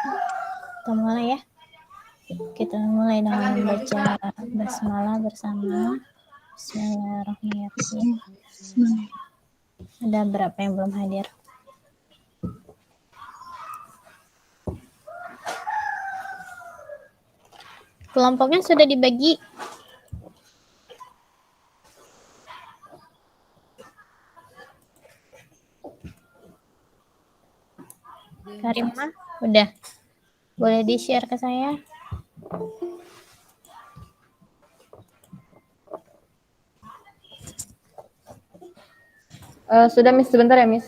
Kita mulai ya. Kita mulai dengan membaca basmalah bersama. Bismillahirrahmanirrahim. Ada berapa yang belum hadir? Kelompoknya sudah dibagi. Karimah, udah. Boleh di-share ke saya? Sudah, Miss. Sebentar ya, Miss.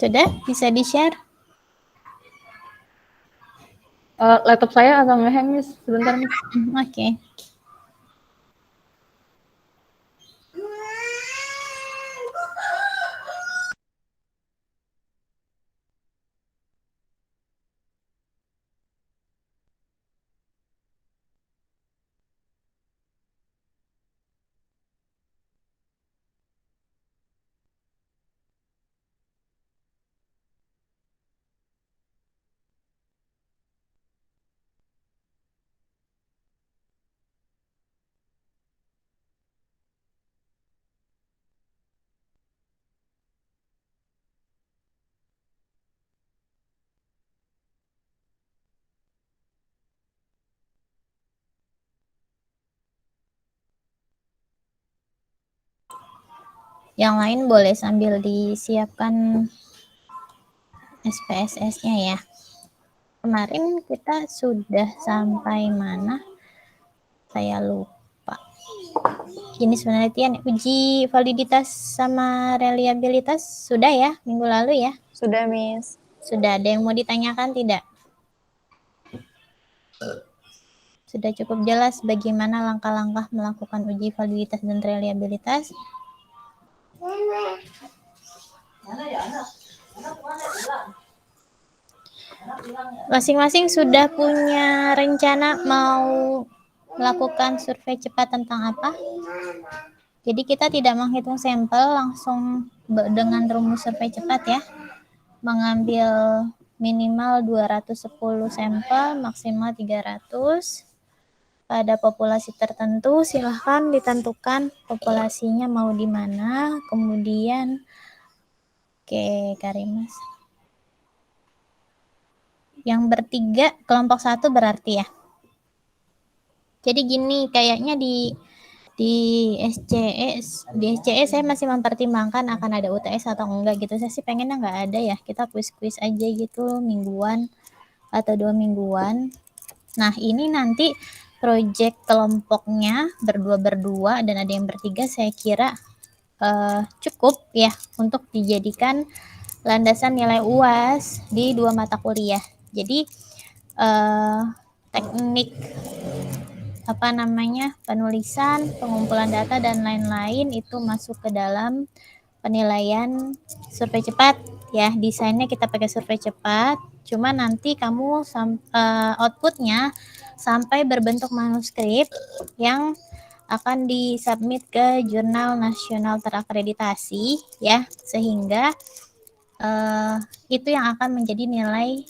Sudah? Bisa di-share? Laptop saya agak nge-hang, Miss. Sebentar, Miss. Oke. Yang lain boleh sambil disiapkan SPSS-nya ya. Kemarin kita sudah sampai mana? Saya lupa. Jenis penelitian uji validitas sama reliabilitas sudah ya minggu lalu ya? Sudah, Miss. Sudah. Ada yang mau ditanyakan tidak? Sudah cukup jelas bagaimana langkah-langkah melakukan uji validitas dan reliabilitas? Masing-masing sudah punya rencana mau melakukan survei cepat tentang apa? Jadi kita tidak menghitung sampel, langsung dengan rumus survei cepat ya. Mengambil minimal 210 sampel, maksimal 300. Pada populasi tertentu silahkan ditentukan populasinya mau di mana. Kemudian, oke Karimas. Yang bertiga, kelompok 1 berarti ya. Jadi gini, kayaknya di SCE saya masih mempertimbangkan akan ada UTS atau enggak gitu. Saya sih pengennya enggak ada ya. Kita kuis-kuis aja gitu mingguan atau 2 mingguan. Nah, ini nanti proyek kelompoknya berdua dan ada yang bertiga saya kira cukup ya untuk dijadikan landasan nilai UAS di 2 mata kuliah. Jadi teknik penulisan, pengumpulan data dan lain-lain itu masuk ke dalam penilaian survei cepat ya. Desainnya kita pakai survei cepat, cuma nanti kamu outputnya sampai berbentuk manuskrip yang akan disubmit ke jurnal nasional terakreditasi ya, sehingga itu yang akan menjadi nilai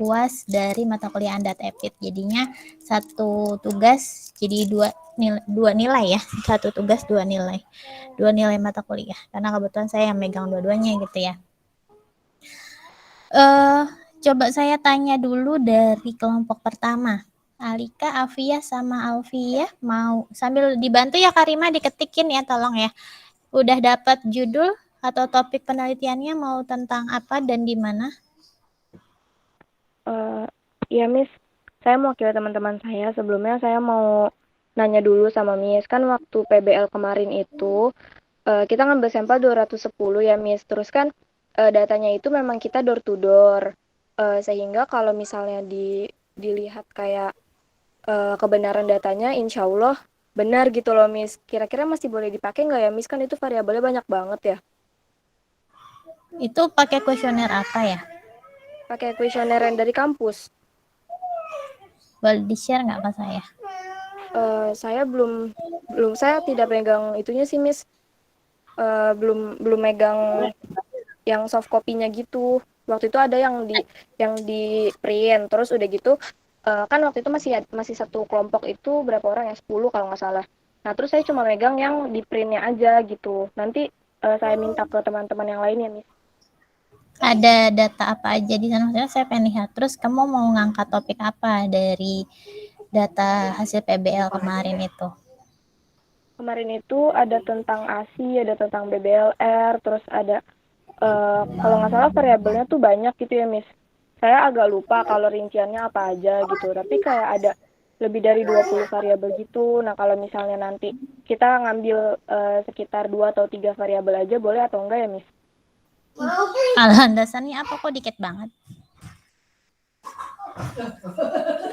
UAS dari mata kuliah Anda TEPIT. Jadinya satu tugas jadi dua nilai ya, satu tugas dua nilai mata kuliah, karena kebetulan saya yang megang dua-duanya gitu ya. Coba saya tanya dulu dari kelompok pertama, Alika, Afia sama Alfia, mau sambil dibantu ya Karima diketikin ya, tolong ya. Udah dapat judul Atau topik penelitiannya mau tentang apa dan di mana? Iya, Miss. Saya mau kira teman-teman saya. Sebelumnya saya mau nanya dulu sama Miss. Kan waktu PBL kemarin itu, kita ngambil sampel 210 ya, Miss. Terus kan datanya itu memang kita door to door. Sehingga kalau misalnya dilihat kayak kebenaran datanya, insya Allah benar gitu loh, Miss. Kira-kira masih boleh dipakai nggak ya, Miss? Kan itu variabelnya banyak banget ya. Itu pakai kuesioner apa ya? Pakai kuesioner yang dari kampus. Boleh di-share nggak ke saya? Saya belum belum saya tidak pegang itunya sih, Miss. Belum belum megang yang soft copy-nya gitu. Waktu itu ada yang di print, terus udah gitu kan waktu itu masih satu kelompok itu berapa orang ya, 10 kalau nggak salah. Nah, terus saya cuma megang yang di printnya aja gitu. Nanti saya minta ke teman-teman yang lainnya, Miss. Ada data apa aja di sana? Maksudnya saya pengen lihat. Terus kamu mau ngangkat topik apa dari data hasil PBL kemarin itu? Kemarin itu ada tentang ASI, ada tentang BBLR, terus ada kalau nggak salah variabelnya tuh banyak gitu ya, Miss. Saya agak lupa kalau rinciannya apa aja gitu, tapi kayak ada lebih dari 20 variabel gitu. Nah, kalau misalnya nanti kita ngambil sekitar 2 atau 3 variabel aja boleh atau enggak ya, Miss? Landasannya apa kok dikit banget?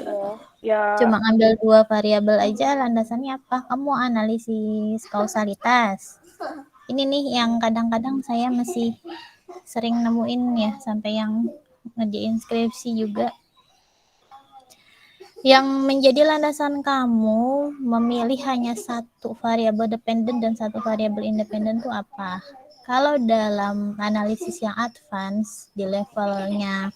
Oh, ya Cuma ambil 2 variabel aja, landasannya apa? Kamu analisis kausalitas. Ini nih yang kadang-kadang saya masih sering nemuin ya, sampai yang ngerjain skripsi juga. Yang menjadi landasan kamu memilih hanya satu variabel dependen dan satu variabel independen itu apa? Kalau dalam analisis yang advance di levelnya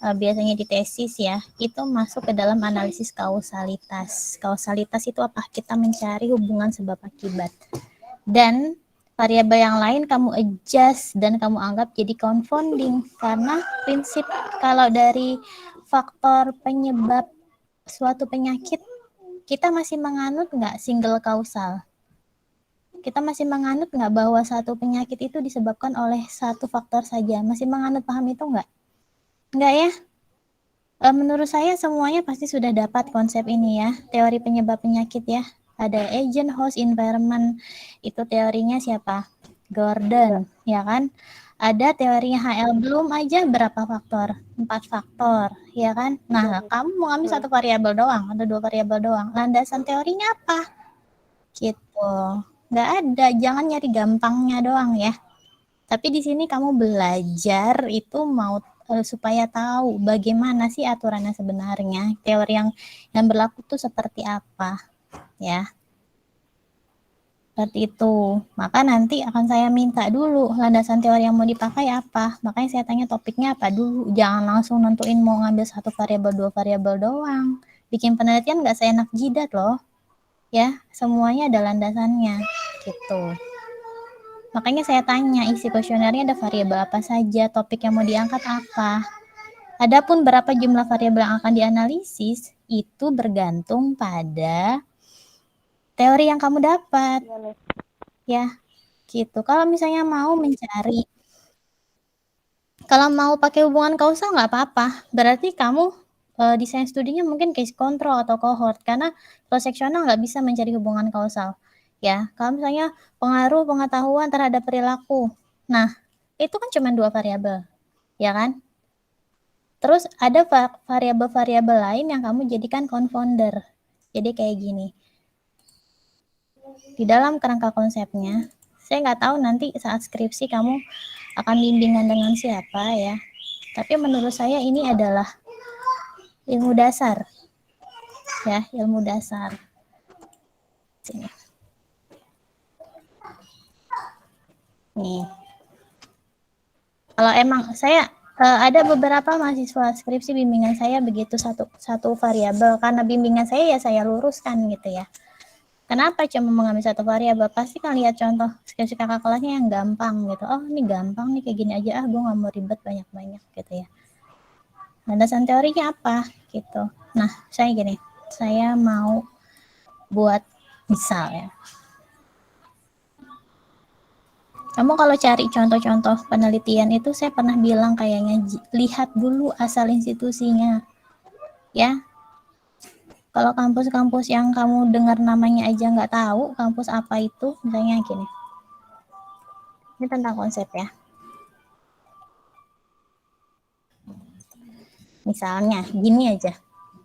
biasanya di tesis ya, itu masuk ke dalam analisis kausalitas. Kausalitas itu apa? Kita mencari hubungan sebab akibat. Dan variabel yang lain kamu adjust dan kamu anggap jadi confounding, karena prinsip kalau dari faktor penyebab suatu penyakit, kita masih menganut nggak single kausal? Kita masih menganut nggak bahwa satu penyakit itu disebabkan oleh satu faktor saja? Masih menganut paham itu nggak? Nggak ya? Menurut saya semuanya pasti sudah dapat konsep ini ya, teori penyebab penyakit ya. Ada agent, host, environment. Itu teorinya siapa? Gordon, ya kan? Ada teorinya HL Bloom aja berapa faktor? 4 faktor, ya kan? Nah, kamu mau ambil satu variabel doang atau 2 variabel doang. Landasan teorinya apa? Gitu. Nggak ada, jangan nyari gampangnya doang ya. Tapi di sini kamu belajar itu mau supaya tahu bagaimana sih aturannya sebenarnya, teori yang berlaku tuh seperti apa, ya. Seperti itu. Maka nanti akan saya minta dulu landasan teori yang mau dipakai apa. Makanya saya tanya topiknya apa dulu. Jangan langsung nentuin mau ngambil satu variabel, 2 variabel doang. Bikin penelitian nggak seenak jidat loh. Ya, semuanya ada landasannya. Gitu. Makanya saya tanya isi kuesionernya ada variabel apa saja, topik yang mau diangkat apa. Adapun berapa jumlah variabel yang akan dianalisis itu bergantung pada teori yang kamu dapat, iya, Miss. ya. Gitu. Kalau mau pakai hubungan kausal nggak apa-apa. Berarti kamu desain studinya mungkin case control atau cohort, karena cross sectional nggak bisa mencari hubungan kausal. Ya, kalau misalnya pengaruh pengetahuan terhadap perilaku. Nah, itu kan cuma 2 variabel, ya kan? Terus ada variabel-variabel lain yang kamu jadikan confounder. Jadi kayak gini. Di dalam kerangka konsepnya, saya nggak tahu nanti saat skripsi kamu akan bimbingan dengan siapa ya. Tapi menurut saya ini adalah ilmu dasar. Ya, ilmu dasar. Sini. Nih. Kalau emang saya ada beberapa mahasiswa skripsi bimbingan saya begitu satu variabel, karena bimbingan saya ya saya luruskan gitu ya. Kenapa cuma mengambil satu variabel? Pasti kan lihat contoh skripsi kakak kelasnya yang gampang gitu. Oh, ini gampang nih, kayak gini aja, gue nggak mau ribet banyak-banyak gitu ya. Landasan teorinya apa gitu. Nah, saya gini, saya mau buat misal ya. Kamu kalau cari contoh-contoh penelitian itu saya pernah bilang kayaknya lihat dulu asal institusinya. Ya, kalau kampus-kampus yang kamu dengar namanya aja nggak tahu kampus apa itu, misalnya gini. Ini tentang konsep ya. Misalnya gini aja.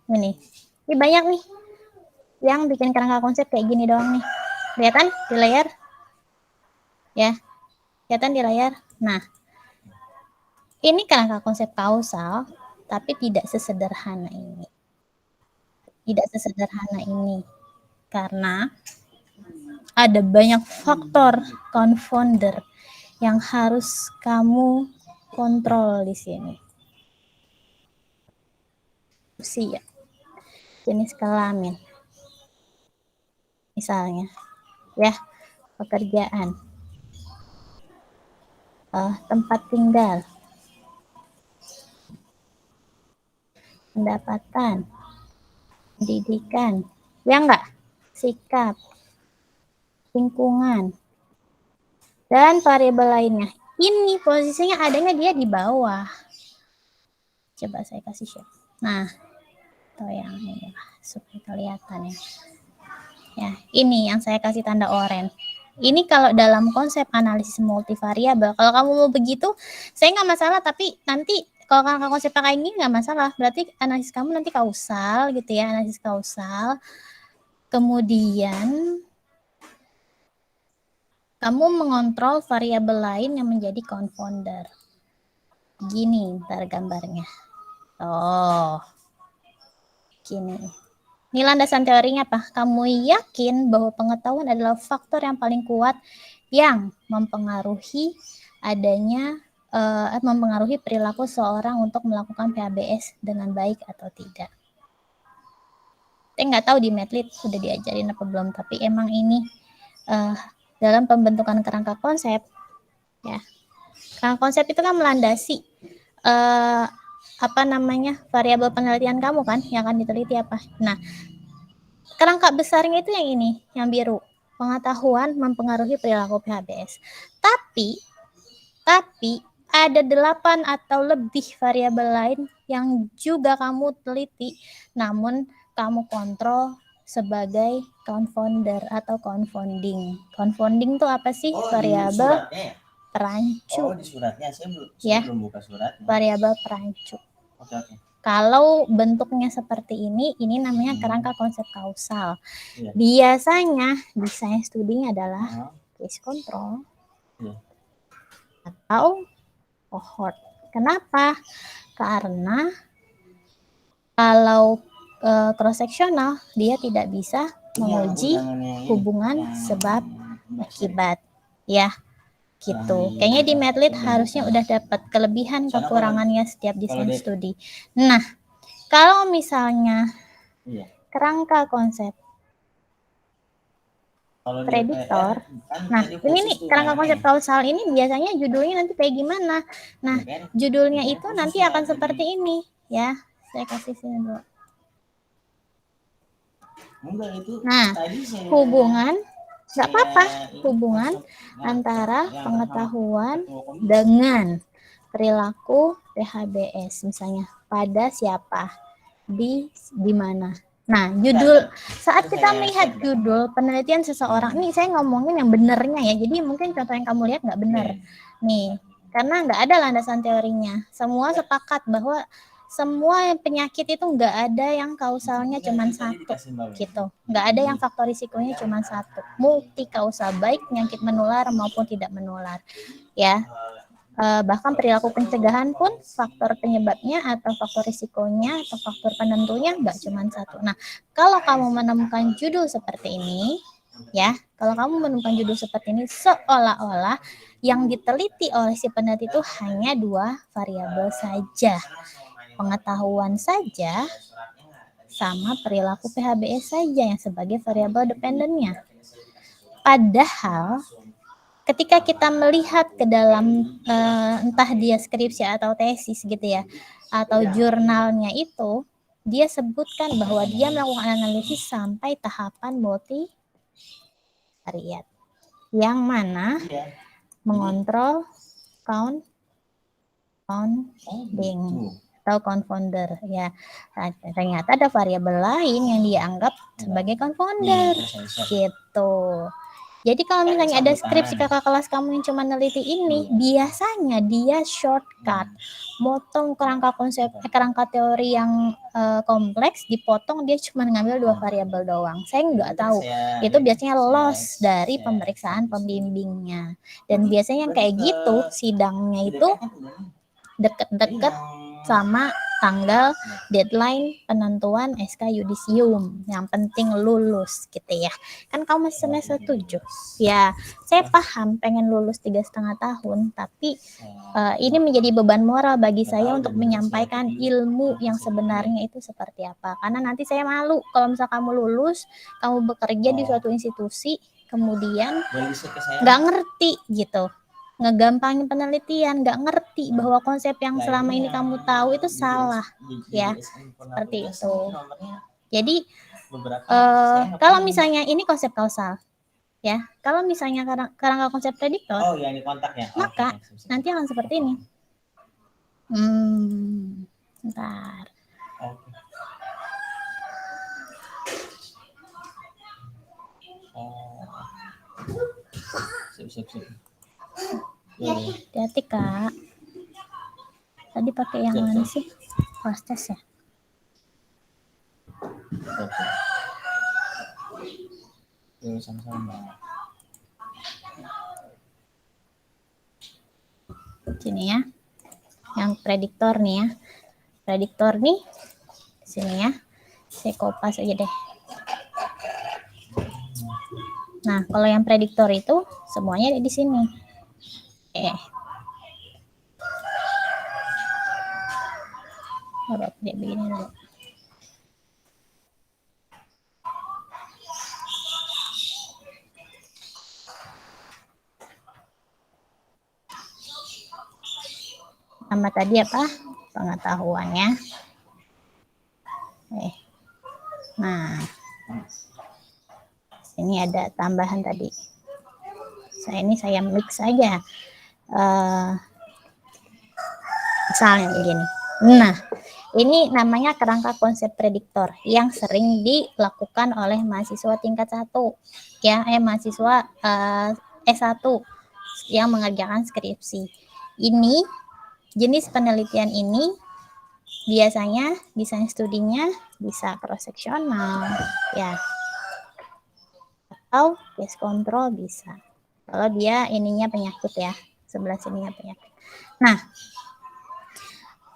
Ini banyak nih yang bikin kerangka konsep kayak gini doang nih. Kelihatan di layar? Ya, kelihatan di layar. Nah, ini kerangka konsep kausal, tapi tidak sesederhana ini. Tidak sesederhana ini. Karena ada banyak faktor confounder yang harus kamu kontrol di sini. Usia, jenis kelamin, misalnya, ya, pekerjaan, tempat tinggal, pendapatan, pendidikan, ya enggak, sikap, lingkungan, dan variabel lainnya. Ini posisinya adanya dia di bawah. Coba saya kasih share. Nah, atau yang ini lah supaya kelihatan ya. Ya, ini yang saya kasih tanda oranye. Ini kalau dalam konsep analisis multivariabel, kalau kamu mau begitu, saya nggak masalah. Tapi nanti kalau kakak konsep kayak gini nggak masalah. Berarti analisis kamu nanti kausal gitu ya, analisis kausal. Kemudian kamu mengontrol variabel lain yang menjadi confounder. Gini ntar gambarnya. Oh, gini. Ini landasan teorinya apa? Kamu yakin bahwa pengetahuan adalah faktor yang paling kuat yang mempengaruhi adanya mempengaruhi perilaku seorang untuk melakukan PHBS dengan baik atau tidak. Saya nggak tahu di Medlit sudah diajarin apa belum, tapi emang ini dalam pembentukan kerangka konsep, ya. Kerangka konsep itu kan melandasi variabel penelitian kamu kan, yang akan diteliti apa. Nah, kerangka besarnya itu yang ini, yang biru. Pengetahuan mempengaruhi perilaku PHBS. Tapi ada 8 atau lebih variabel lain yang juga kamu teliti, namun kamu kontrol sebagai confounder atau confounding. Confounding itu apa sih? Variabel perancu. Di suratnya saya belum buka suratnya. Variabel perancu. Oke. Kalau bentuknya seperti ini namanya kerangka konsep kausal. Biasanya desain studinya adalah case control atau cohort. Kenapa? Karena kalau cross sectional dia tidak bisa menguji hubungan sebab akibat, ya. Gitu. Kayaknya di Medlit harusnya udah dapat kelebihan kekurangannya setiap desain studi. Nah, kalau misalnya kerangka konsep prediktor, nah ini nih kerangka konsep kausal ini biasanya judulnya nanti kayak gimana? Nah, judulnya itu nanti akan seperti ini, ya. Saya kasih sini dulu. Nah, hubungan nggak apa-apa, hubungan antara pengetahuan dengan perilaku PHBS, misalnya pada siapa, di mana. Nah, judul, saat kita melihat judul penelitian seseorang, ini saya ngomongin yang benernya ya, jadi mungkin contoh yang kamu lihat nggak benar nih, karena nggak ada landasan teorinya. Semua sepakat bahwa semua penyakit itu nggak ada yang kausalnya cuma satu gitu, nggak ada yang faktor risikonya cuma satu, multi kausal, baik penyakit menular maupun tidak menular, ya. Bahkan perilaku pencegahan pun faktor penyebabnya atau faktor risikonya atau faktor penentunya nggak cuma satu. Nah, kalau kamu menemukan judul seperti ini, ya, kalau kamu menemukan judul seperti ini, seolah-olah yang diteliti oleh si peneliti itu hanya 2 variabel saja, pengetahuan saja sama perilaku PHBS saja yang sebagai variabel dependennya. Padahal ketika kita melihat ke dalam entah dia skripsi atau tesis gitu ya, atau jurnalnya itu, dia sebutkan bahwa dia melakukan analisis sampai tahapan multivariat, yang mana mengontrol Oh, confounding gitu. atau confounder ya. Nah, ternyata ada variabel lain yang dianggap sebagai confounder gitu. Jadi kalau misalnya ada skripsi kakak kelas kamu yang cuma neliti ini, biasanya dia shortcut, motong kerangka konsep, kerangka teori yang kompleks, dipotong dia cuma ngambil 2 variabel doang. Saya nggak tahu. Itu biasanya loss dari pemeriksaan pembimbingnya. Dan biasanya yang kayak gitu, sidangnya itu deket-deket sama tanggal deadline penentuan SK yudisium. Yang penting lulus gitu ya. Kan kamu masih semester 7. Ya, saya paham pengen lulus 3,5 tahun, tapi ini menjadi beban moral bagi saya untuk menyampaikan ilmu yang sebenarnya itu seperti apa. Karena nanti saya malu kalau misal kamu lulus, kamu bekerja di suatu institusi, kemudian nggak ngerti gitu, ngegampangin penelitian, nggak ngerti bahwa konsep yang selama ini kamu tahu itu salah ya, seperti itu. Jadi kalau misalnya ini konsep kausal ya, kalau misalnya kerangka konsep prediktor, maka nanti akan seperti ini. Bentar. Siap. Hati-hati Kak. Tadi pakai yang mana sih? Proses ya? Sama-sama. Sini ya. Yang prediktor nih ya. Prediktor nih sini ya. Saya kopas aja deh. Nah, kalau yang prediktor itu semuanya ada di sini. Harap dia begini dulu. Nama tadi apa? Pengetahuannya. Nah, sini ada tambahan tadi. Saya mix aja. Misalnya begini. Nah, ini namanya kerangka konsep prediktor yang sering dilakukan oleh mahasiswa tingkat 1 ya, mahasiswa S1 yang mengerjakan skripsi. Ini jenis penelitian ini biasanya desain studinya bisa cross seksional ya, atau case control bisa. Kalau dia ininya penyakit ya, sebelah sininya penyakit. Nah,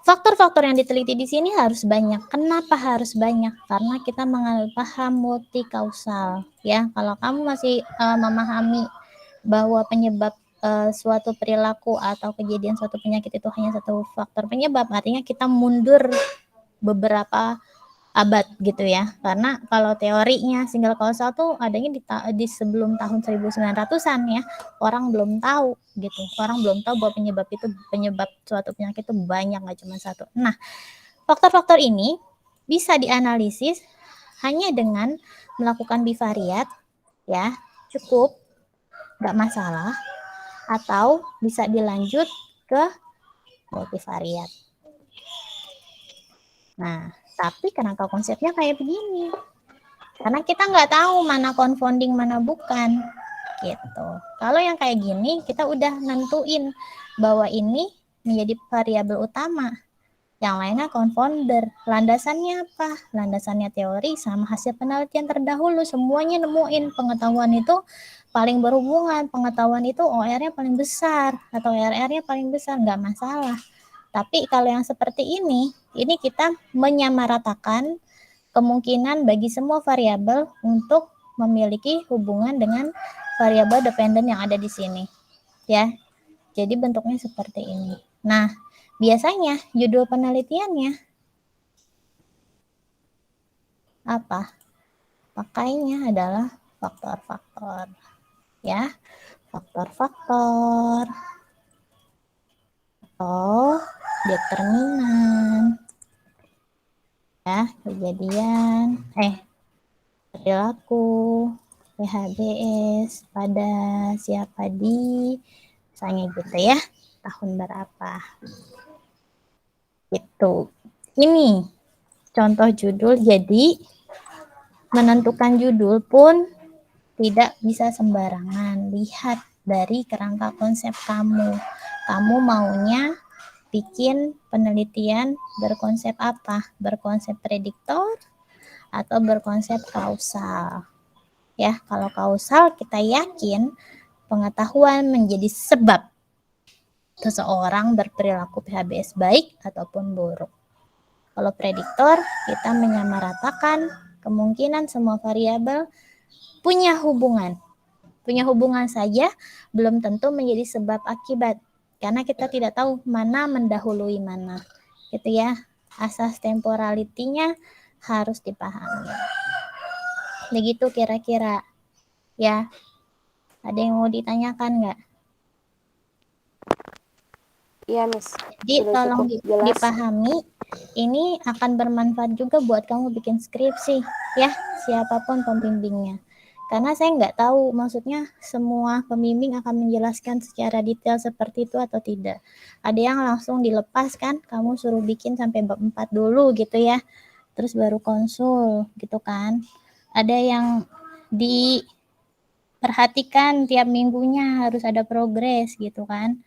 faktor-faktor yang diteliti di sini harus banyak. Kenapa harus banyak? Karena kita mengenal paham multi kausal ya. Kalau kamu masih memahami bahwa penyebab suatu perilaku atau kejadian suatu penyakit itu hanya satu faktor penyebab, artinya kita mundur beberapa abad gitu ya. Karena kalau teorinya single kausal tuh adanya di sebelum tahun 1900-an ya. Orang belum tahu gitu. Orang belum tahu bahwa penyebab suatu penyakit itu banyak, nggak cuma satu. Nah, faktor-faktor ini bisa dianalisis hanya dengan melakukan bivariat ya, cukup, nggak masalah, atau bisa dilanjut ke multivariat. Nah, tapi kerangka konsepnya kayak begini. Karena kita nggak tahu mana confounding, mana bukan. Gitu. Kalau yang kayak gini, kita udah nentuin bahwa ini menjadi variabel utama. Yang lainnya confounder. Landasannya apa? Landasannya teori sama hasil penelitian terdahulu. Semuanya nemuin pengetahuan itu paling berhubungan. Pengetahuan itu OR-nya paling besar atau RR-nya paling besar. Nggak masalah. Tapi kalau yang seperti ini kita menyamaratakan kemungkinan bagi semua variabel untuk memiliki hubungan dengan variabel dependen yang ada di sini. Ya. Jadi bentuknya seperti ini. Nah, biasanya judul penelitiannya apa? Pakainya adalah faktor-faktor. Ya. Faktor-faktor atau determinan. Ya, kejadian perilaku PHBS pada siapa di misalnya gitu ya, tahun berapa gitu. Ini contoh judul, jadi menentukan judul pun tidak bisa sembarangan. Lihat dari kerangka konsep kamu. Kamu maunya bikin penelitian berkonsep apa? Berkonsep prediktor atau berkonsep kausal? Ya, kalau kausal kita yakin pengetahuan menjadi sebab seseorang berperilaku PHBS baik ataupun buruk. Kalau prediktor, kita menyamaratakan kemungkinan semua variabel punya hubungan. Punya hubungan saja belum tentu menjadi sebab akibat. Karena kita tidak tahu mana mendahului mana. Gitu ya. Asas temporalitinya harus dipahami. Begitu kira-kira. Ya. Ada yang mau ditanyakan nggak? Iya, Miss. Jadi Sudah tolong cukup jelas. dipahami, ini akan bermanfaat juga buat kamu bikin skripsi, ya, siapapun pembimbingnya. Karena saya nggak tahu, maksudnya semua pembimbing akan menjelaskan secara detail seperti itu atau tidak. Ada yang langsung dilepas kan, kamu suruh bikin sampai bab 4 dulu gitu ya, terus baru konsul gitu kan. Ada yang diperhatikan tiap minggunya harus ada progres gitu kan.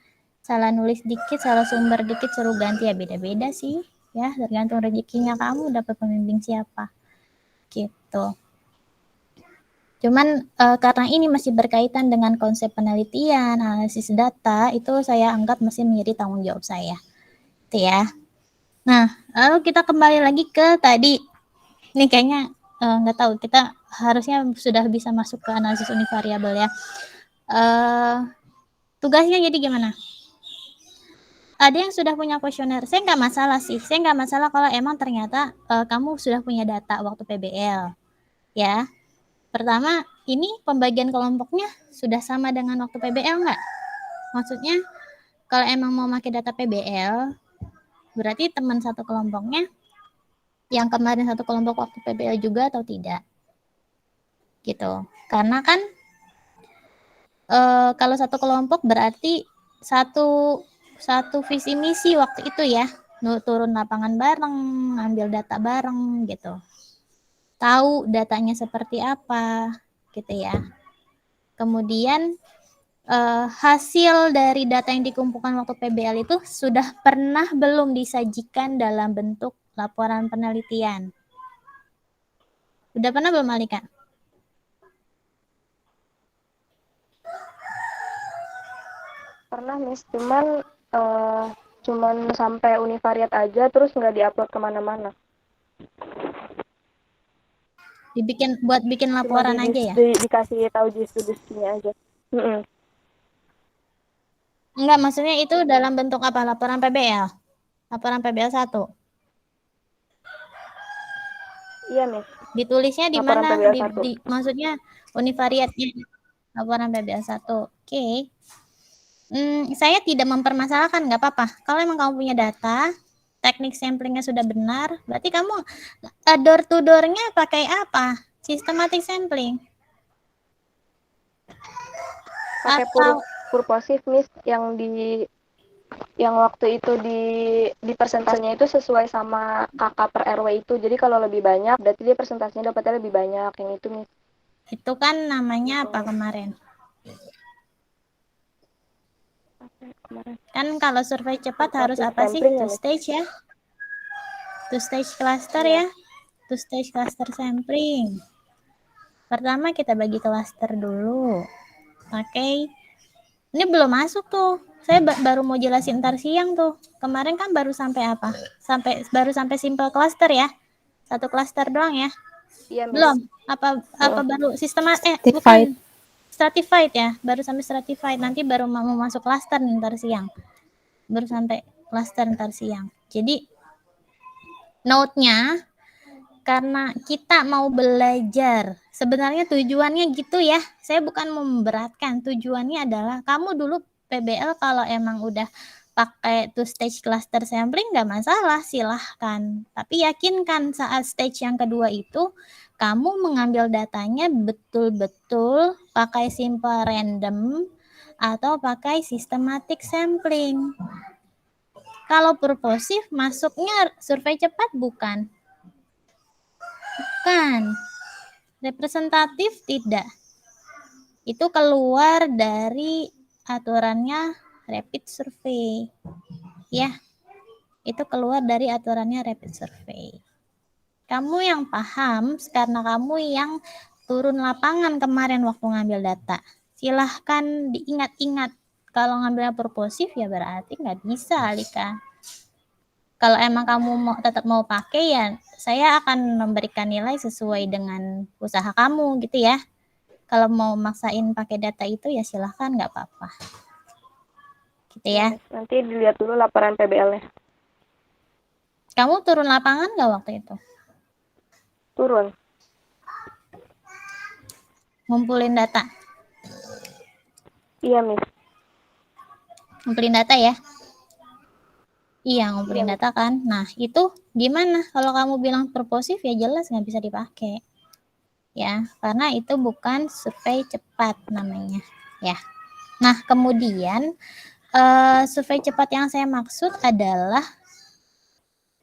Salah nulis dikit, salah sumber dikit, suruh ganti, ya beda-beda sih ya, tergantung rezekinya kamu dapat pembimbing siapa gitu. Cuman karena ini masih berkaitan dengan konsep penelitian, analisis data, itu saya anggap masih menjadi tanggung jawab saya itu ya. Nah, lalu kita kembali lagi ke tadi, ini kayaknya nggak tahu, kita harusnya sudah bisa masuk ke analisis univariabel ya. Tugasnya jadi gimana? Ada yang sudah punya kuesioner, saya nggak masalah sih, saya nggak masalah kalau emang ternyata kamu sudah punya data waktu PBL, ya. Pertama, ini pembagian kelompoknya sudah sama dengan waktu PBL nggak? Maksudnya, kalau emang mau pakai data PBL, berarti teman satu kelompoknya yang kemarin satu kelompok waktu PBL juga atau tidak? Gitu. Karena kan kalau satu kelompok berarti satu visi misi waktu itu ya, turun lapangan bareng, ambil data bareng gitu, tahu datanya seperti apa gitu ya. Kemudian hasil dari data yang dikumpulkan waktu PBL itu sudah pernah belum disajikan dalam bentuk laporan penelitian? Udah pernah belum, Alika? Pernah, Miss. Cuman sampai univariat aja, terus nggak diupload kemana-mana. Buat bikin laporan Cuma aja ya? dikasih tahu distribusinya aja. Enggak, maksudnya itu dalam bentuk apa? Laporan PBL? Laporan PBL 1? Iya, Miss. Ditulisnya di Laporan mana? PBL 1. Maksudnya univariatnya. Laporan PBL 1. Oke. Saya tidak mempermasalahkan, nggak apa-apa. Kalau emang kamu punya data, teknik samplingnya sudah benar, berarti kamu door to door-nya pakai apa? Systematic sampling. Pakai purposif, Miss, yang waktu itu di persentasenya itu sesuai sama kakak per RW itu. Jadi kalau lebih banyak, berarti dia persentasenya dapatnya lebih banyak. Yang itu, Miss. Itu kan namanya apa kemarin? Kan kalau survei cepat harus apa sih? Two stage ya? Two stage cluster ya? Two stage cluster sampling. Pertama kita bagi cluster dulu. Oke. Ini belum masuk tuh. Saya baru mau jelasin ntar siang tuh. Kemarin kan baru sampai apa? Baru sampai simple cluster ya? Satu cluster doang ya? Iya, Miss. Belum? Apa baru bukan stratified ya? Baru sampai stratified. Nanti baru mau masuk cluster nih ntar siang. Baru sampai cluster ntar siang. Jadi note-nya, karena kita mau belajar, sebenarnya tujuannya gitu ya, saya bukan memberatkan, tujuannya adalah kamu dulu PBL kalau emang udah pakai two stage cluster sampling nggak masalah, silahkan, tapi yakinkan saat stage yang kedua itu kamu mengambil datanya betul-betul pakai simple random atau pakai systematic sampling. Kalau purposive masuknya survei cepat bukan? Bukan. Representatif tidak. Itu keluar dari aturannya rapid survey. Ya, itu keluar dari aturannya rapid survey. Kamu yang paham karena kamu yang turun lapangan kemarin waktu ngambil data. Silahkan diingat-ingat. Kalau ngambilnya purposif ya berarti nggak bisa, Alika. Kalau emang kamu tetap mau pakai ya, saya akan memberikan nilai sesuai dengan usaha kamu gitu ya. Kalau mau maksain pakai data itu ya silahkan, nggak apa-apa. Gitu ya. Nanti dilihat dulu laporan PBL-nya. Kamu turun lapangan nggak waktu itu? Turun. Ngumpulin data? Iya, Miss. Ngumpulin data ya? Iya, ngumpulin data kan. Nah, itu gimana? Kalau kamu bilang purposif ya jelas nggak bisa dipakai. Ya, karena itu bukan survei cepat namanya. Ya. Nah, kemudian survei cepat yang saya maksud adalah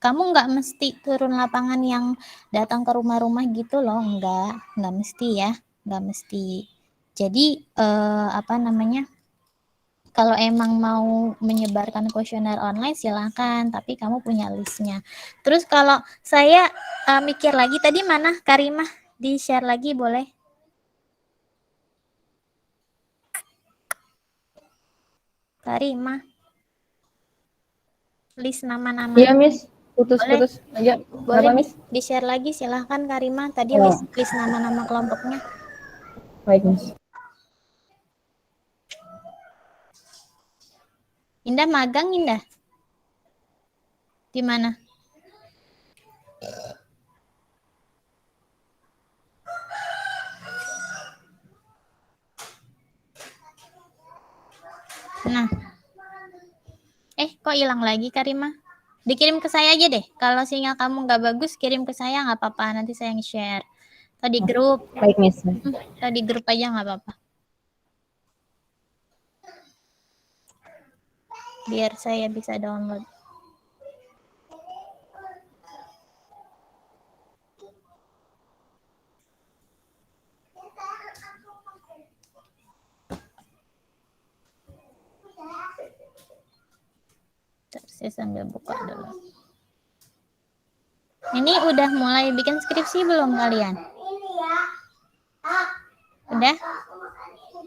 kamu nggak mesti turun lapangan yang datang ke rumah-rumah gitu loh, nggak mesti ya, nggak mesti. Jadi apa namanya? Kalau emang mau menyebarkan kuesioner online silakan, tapi kamu punya listnya. Terus kalau saya mikir lagi tadi mana Karimah, di-share lagi boleh? Karimah. List nama-nama. Iya, Miss. Putus-putus aja. Boleh Kenapa, Miss? di-share lagi silahkan Karimah. Tadi Oh. list nama-nama kelompoknya. Baik, Miss. Indah magang, Indah. Di mana? Nah. Kok hilang lagi Karimah? Dikirim ke saya aja deh. Kalau sinyal kamu nggak bagus, kirim ke saya nggak apa-apa. Nanti saya nge-share. Atau di grup. Baik, Miss. Atau di grup aja nggak apa-apa. Biar saya bisa download. Saya sambil buka dulu. Ini udah mulai bikin skripsi belum kalian? Udah?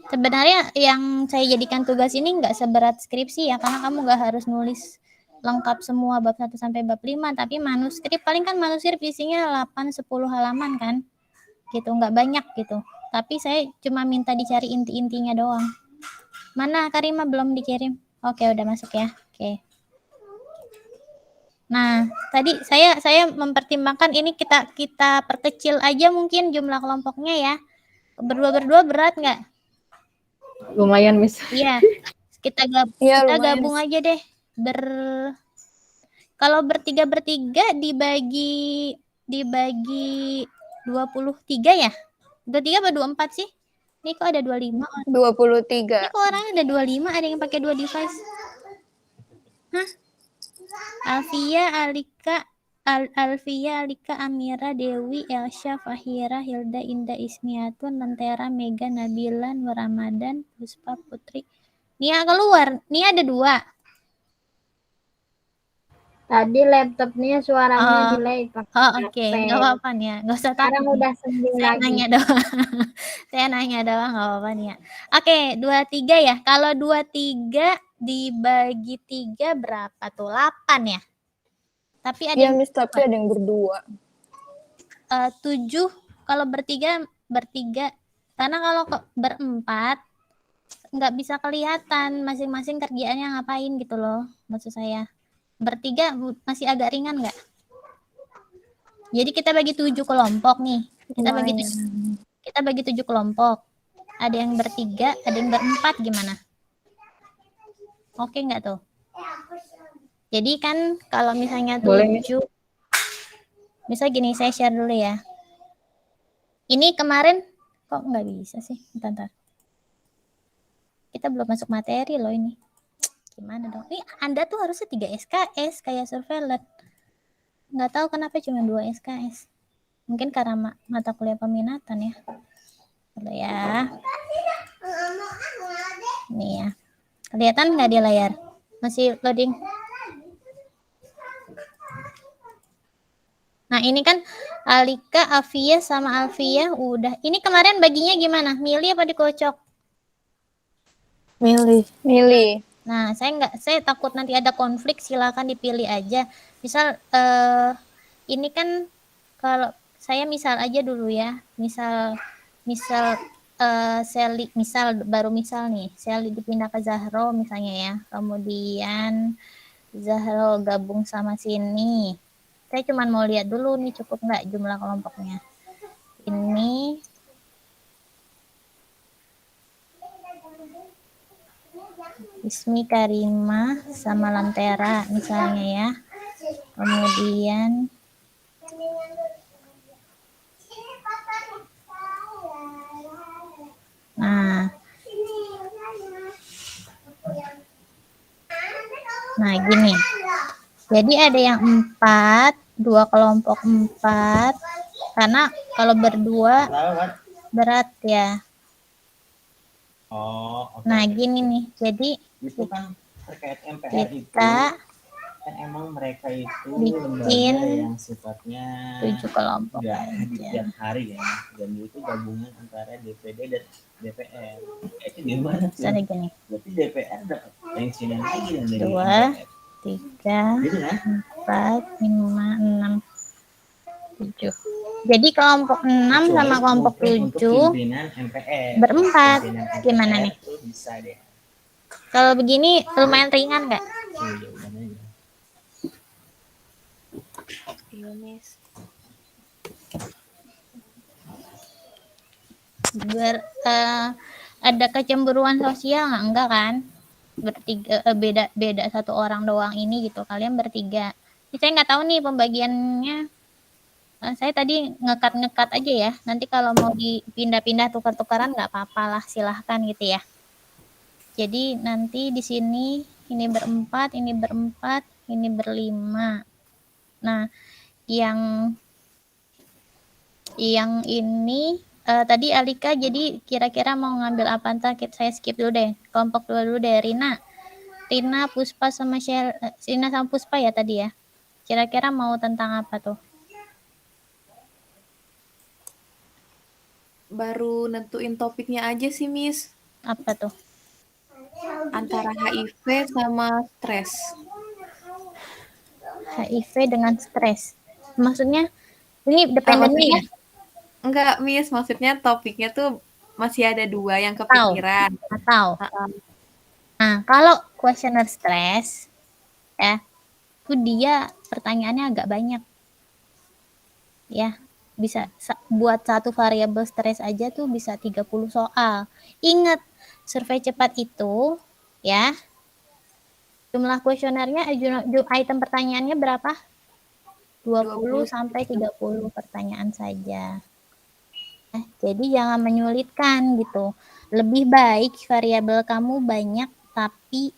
Sebenarnya yang saya jadikan tugas ini nggak seberat skripsi ya, karena kamu nggak harus nulis lengkap semua bab 1 sampai bab 5, tapi manuskrip paling kan manuskrip isinya 8-10 halaman kan. Gitu, nggak banyak gitu. Tapi saya cuma minta dicari inti-intinya doang. Mana Karimah belum dikirim? Oke, udah masuk ya. Oke. Nah, tadi saya mempertimbangkan ini kita perkecil aja mungkin jumlah kelompoknya ya. Berdua berat nggak? Lumayan, Miss. Iya. Kita gabung aja deh. Kalau bertiga dibagi 23 ya? 23 apa 24 sih? Ini kok ada 25? 23. Ini kok orangnya ada 25, ada yang pakai 2 device. Hah? Alfia, Alika, Amira, Dewi, Elsha, Fahira, Hilda, Indah, Ismiatun, Lentera, Mega, Nabila, Nur Ramadan, Puspa, Putri. Nia keluar. Nia ada 2. Tadi laptopnya suaranya delay pakai Oke. HP. Nggak apa-apa Nia. Nggak usah takut. Sekarang udah sembuh Saya lagi. nanya doang. Saya nanya doang, nggak apa-apa Nia. Oke, 23 ya. Kalau 23 dibagi 3 berapa tuh? 8 ya? Tapi ada yang Miss, tapi ada yang berdua. 7 kalau bertiga. Karena kalau berempat nggak bisa kelihatan masing-masing kerjaannya ngapain gitu loh, maksud saya. Bertiga masih agak ringan nggak? Jadi kita bagi 7 kelompok nih. Kita bagi 7 kelompok. Ada yang bertiga, ada yang berempat, gimana? Oke nggak tuh? Jadi kan kalau misalnya 7, misal gini, saya share dulu ya. Ini kemarin kok nggak bisa sih? Bentar. kita belum masuk materi loh ini. Gimana dong? Ini Anda tuh harusnya 3 SKS kayak surveillance. Nggak tahu kenapa cuma 2 SKS. Mungkin karena mata kuliah peminatan ya. Udah ya. Nih ya. Kelihatan nggak di layar? Masih loading? Nah ini kan Alika, Afia sama Alfia udah. Ini kemarin baginya gimana? Milih apa dikocok? Milih. Nah saya takut nanti ada konflik, silakan dipilih aja. Misal ini kan kalau saya misal aja dulu ya. Misal Sally, misal nih Sally dipindah ke Zahro misalnya ya. Kemudian Zahro gabung sama sini. Saya cuma mau lihat dulu nih cukup nggak jumlah kelompoknya. Ini Ismi, Karima, sama Lantera misalnya ya. Kemudian nah gini. Jadi ada yang 4, 2 kelompok 4. Karena kalau berdua berat ya. Oh, oke. Nah, gini nih. Jadi Itu kan terkait MPR itu kita kan emang mereka itu bikin lembaga yang sifatnya 7 kelompok nggak hadir aja. tiap hari ya, dan itu gabungan antara DPD dan DPR. Itu gimana tuh? Misalnya gini. Berarti DPR dapat pensiunan lagi dan dari 2, MPR. 3, Gitu kan? 4, 5, 6, 7. Jadi kelompok 6 sama kelompok 7 pimpinan MPR. berempat. Pimpinan MPR Gimana nih? tuh bisa deh. Kalau begini lumayan ringan nggak? Iya, udah aja. Iya, Miss. Ada kecemburuan sosial nggak? Enggak kan? Bertiga, beda satu orang doang ini gitu. Kalian bertiga. Ini saya nggak tahu nih pembagiannya. Saya tadi ngekat aja ya. Nanti kalau mau dipindah-pindah tukar-tukaran nggak apa-apa lah, silahkan gitu ya. Jadi nanti di sini ini berempat, ini berempat, ini berlima. Nah, yang ini tadi Alika, jadi kira-kira mau ngambil apa? Ntar saya skip dulu deh. Kelompok 2 dulu deh, Rina, Puspa sama Rina sama Puspa ya tadi ya. Kira-kira mau tentang apa tuh? Baru nentuin topiknya aja sih, Miss. Apa tuh? Antara HIV sama stres. HIV dengan stres. Maksudnya ini dependennya ya? Enggak, Miss. Maksudnya topiknya tuh masih ada 2 yang kepikiran. Atau. Nah, kalau kuesioner stres ya, itu dia pertanyaannya agak banyak. Ya, bisa buat satu variabel stres aja tuh bisa 30 soal. Ingat, survei cepat itu ya, jumlah kuesionernya, item pertanyaannya berapa? 20 sampai 30 pertanyaan saja. Jadi jangan menyulitkan gitu. Lebih baik variabel kamu banyak, tapi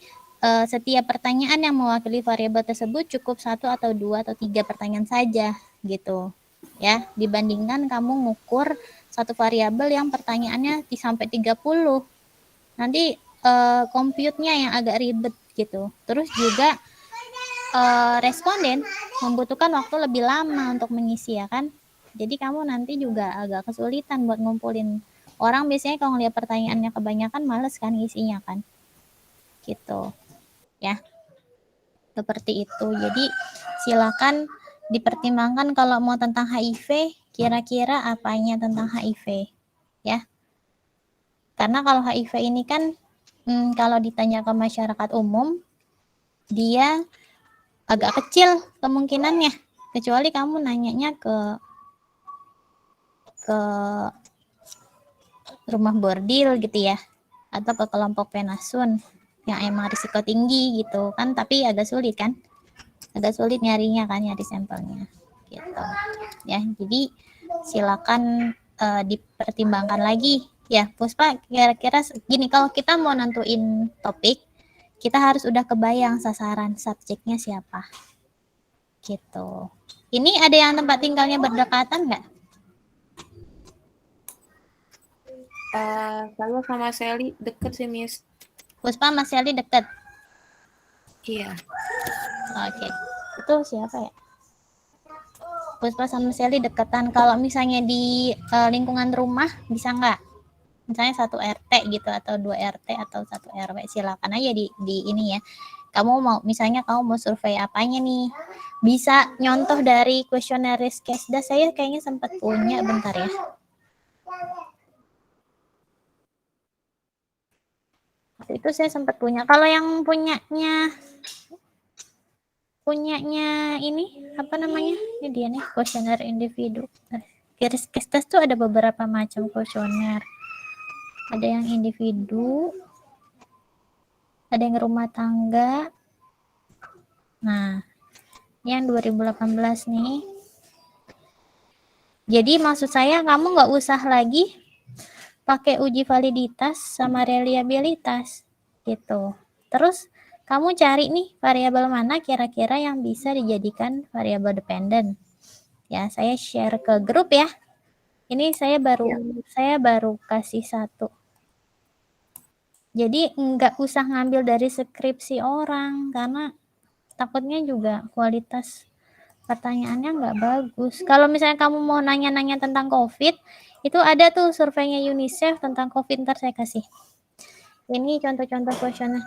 setiap pertanyaan yang mewakili variabel tersebut cukup 1 atau 2 atau 3 pertanyaan saja gitu. Ya, dibandingkan kamu ngukur satu variabel yang pertanyaannya sampai 30. Nanti compute-nya yang agak ribet gitu. Terus juga responden membutuhkan waktu lebih lama untuk mengisi ya kan. Jadi kamu nanti juga agak kesulitan buat ngumpulin. Orang biasanya kalau ngeliat pertanyaannya kebanyakan males kan ngisinya kan. Gitu. Ya. Seperti itu. Jadi silakan dipertimbangkan kalau mau tentang HIV, kira-kira apanya tentang HIV, ya. Karena kalau HIV ini kan kalau ditanya ke masyarakat umum, dia agak kecil kemungkinannya, kecuali kamu nanyanya ke rumah bordil gitu ya, atau ke kelompok penasun yang emang risiko tinggi gitu kan, tapi agak sulit kan. Agak sulit nyarinya kan, nyari sampelnya gitu ya. Jadi silakan dipertimbangkan lagi Ya, Puspa, kira-kira gini, kalau kita mau nentuin topik, kita harus udah kebayang sasaran subjeknya siapa. Gitu. Ini ada yang tempat tinggalnya berdekatan nggak? Kalau sama Sally deket sih, Miss. Puspa sama Sally deket. Iya. Oke. Itu siapa ya? Puspa sama Sally deketan. Kalau misalnya di lingkungan rumah, bisa nggak? Misalnya 1 RT gitu, atau 2 RT, atau 1 RW. Silakan aja di ini ya. Misalnya kamu mau survei apanya nih? Bisa nyontoh dari kuesioner Riskesda. Saya kayaknya sempat punya, bentar ya. Itu saya sempat punya. Kalau yang punyanya ini apa namanya? Ini dia nih, kuesioner individu. Riskesda tuh ada beberapa macam kuesioner. Ada yang individu, ada yang rumah tangga. Nah, yang 2018 nih. Jadi maksud saya kamu nggak usah lagi pakai uji validitas sama reliabilitas gitu. Terus kamu cari nih variabel mana kira-kira yang bisa dijadikan variabel dependen. Ya, saya share ke grup ya. Ini saya baru kasih 1. Jadi nggak usah ngambil dari skripsi orang, karena takutnya juga kualitas pertanyaannya nggak bagus. Kalau misalnya kamu mau nanya-nanya tentang COVID, itu ada tuh surveinya UNICEF tentang COVID, ntar saya kasih. Ini contoh-contoh kuesioner.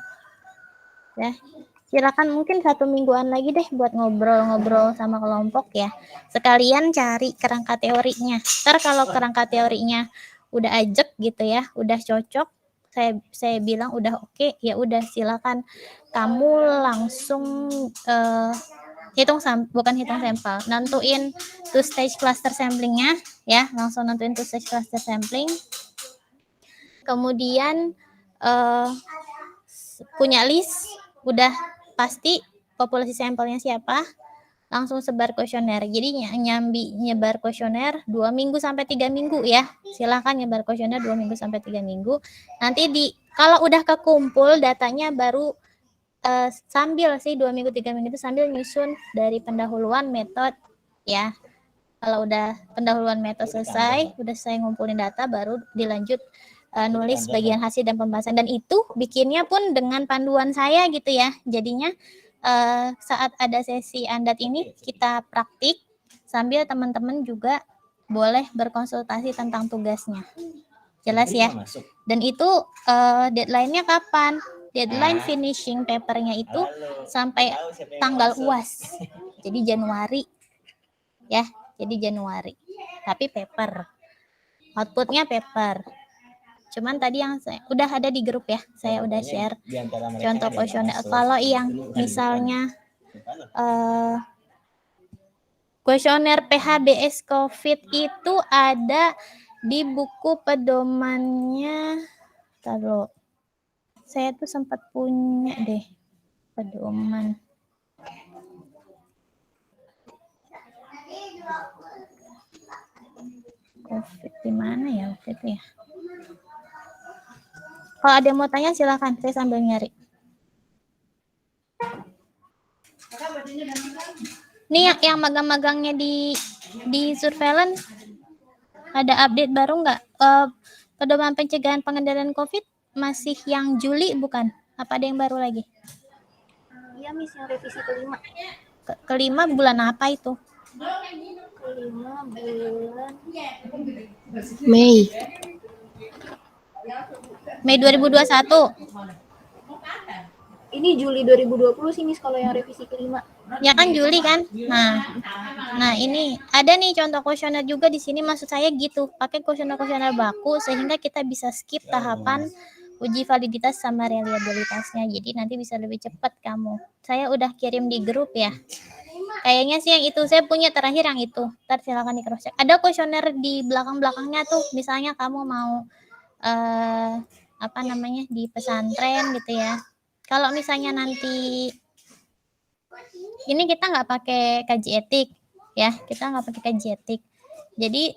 Ya, silakan mungkin 1 mingguan lagi deh buat ngobrol-ngobrol sama kelompok ya. Sekalian cari kerangka teorinya. Ntar kalau kerangka teorinya udah ajek gitu ya, udah cocok, saya bilang udah oke, ya udah silakan kamu langsung bukan hitung sampel, nentuin two stage cluster samplingnya ya, langsung nentuin two stage cluster sampling. Kemudian punya list, udah pasti populasi sampelnya siapa, langsung sebar kuesioner. Jadi nyebar kuesioner 2 minggu sampai 3 minggu ya. Silahkan nyebar kuesioner 2 minggu sampai 3 minggu. Nanti kalau udah kekumpul datanya baru sambil sih 2 minggu 3 minggu itu sambil nyusun dari pendahuluan metode ya. Kalau udah pendahuluan metode selesai, udah saya ngumpulin data, baru dilanjut nulis bagian hasil dan pembahasan, dan itu bikinnya pun dengan panduan saya gitu ya. Jadinya saat ada sesi Andat ini kita praktik sambil teman-teman juga boleh berkonsultasi tentang tugasnya. Jelas ya? Dan itu deadline-nya kapan? Deadline finishing papernya itu sampai tanggal UAS. Jadi Januari. Ya, jadi Januari. Tapi paper. Outputnya paper. Cuman tadi yang udah ada di grup ya, saya udah share contoh kuesioner. Kalau yang misalnya kuesioner PHBS COVID itu ada di buku pedomannya. Taruh, saya tuh sempat punya deh pedoman. COVID di mana ya waktu itu ya? Kalau ada yang mau tanya silakan, saya sambil nyari. Nih yang magang-magangnya di surveillance ada update baru nggak? Pedoman pencegahan pengendalian COVID masih yang Juli bukan? Apa ada yang baru lagi? Iya, Miss, yang revisi kelima. Kelima bulan apa itu? Kelima bulan Mei. Mei 2021. ini Juli 2020 sih, Miss, kalau yang revisi kelima. Ya kan Juli kan? Nah ini ada nih contoh kuesioner juga di sini, maksud saya gitu. Pakai kuesioner baku sehingga kita bisa skip tahapan uji validitas sama reliabilitasnya. Jadi nanti bisa lebih cepat kamu. Saya udah kirim di grup ya. Kayaknya sih yang itu, saya punya terakhir yang itu. Ntar silakan di cross check. Ada kuesioner di belakang-belakangnya tuh. Misalnya kamu mau apa namanya di pesantren gitu ya. Kalau misalnya nanti ini kita nggak pakai kaji etik ya, kita nggak pakai kaji etik. Jadi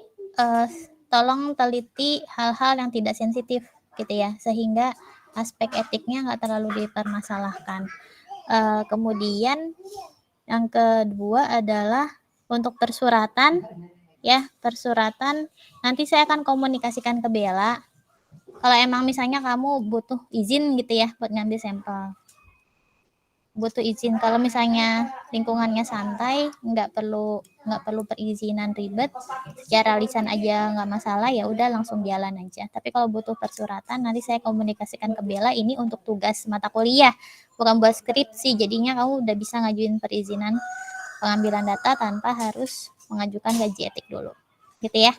tolong teliti hal-hal yang tidak sensitif gitu ya, sehingga aspek etiknya nggak terlalu dipermasalahkan. Kemudian yang kedua adalah untuk persuratan ya, persuratan nanti saya akan komunikasikan ke Bella. Kalau emang misalnya kamu butuh izin gitu ya buat ngambil sampel. Butuh izin. Kalau misalnya lingkungannya santai, nggak perlu perizinan ribet, secara lisan aja nggak masalah, ya udah langsung jalan aja. Tapi kalau butuh persuratan, nanti saya komunikasikan ke Bella, ini untuk tugas mata kuliah, bukan buat skripsi. Jadinya kamu udah bisa ngajuin perizinan pengambilan data tanpa harus mengajukan kaji etik dulu, gitu ya.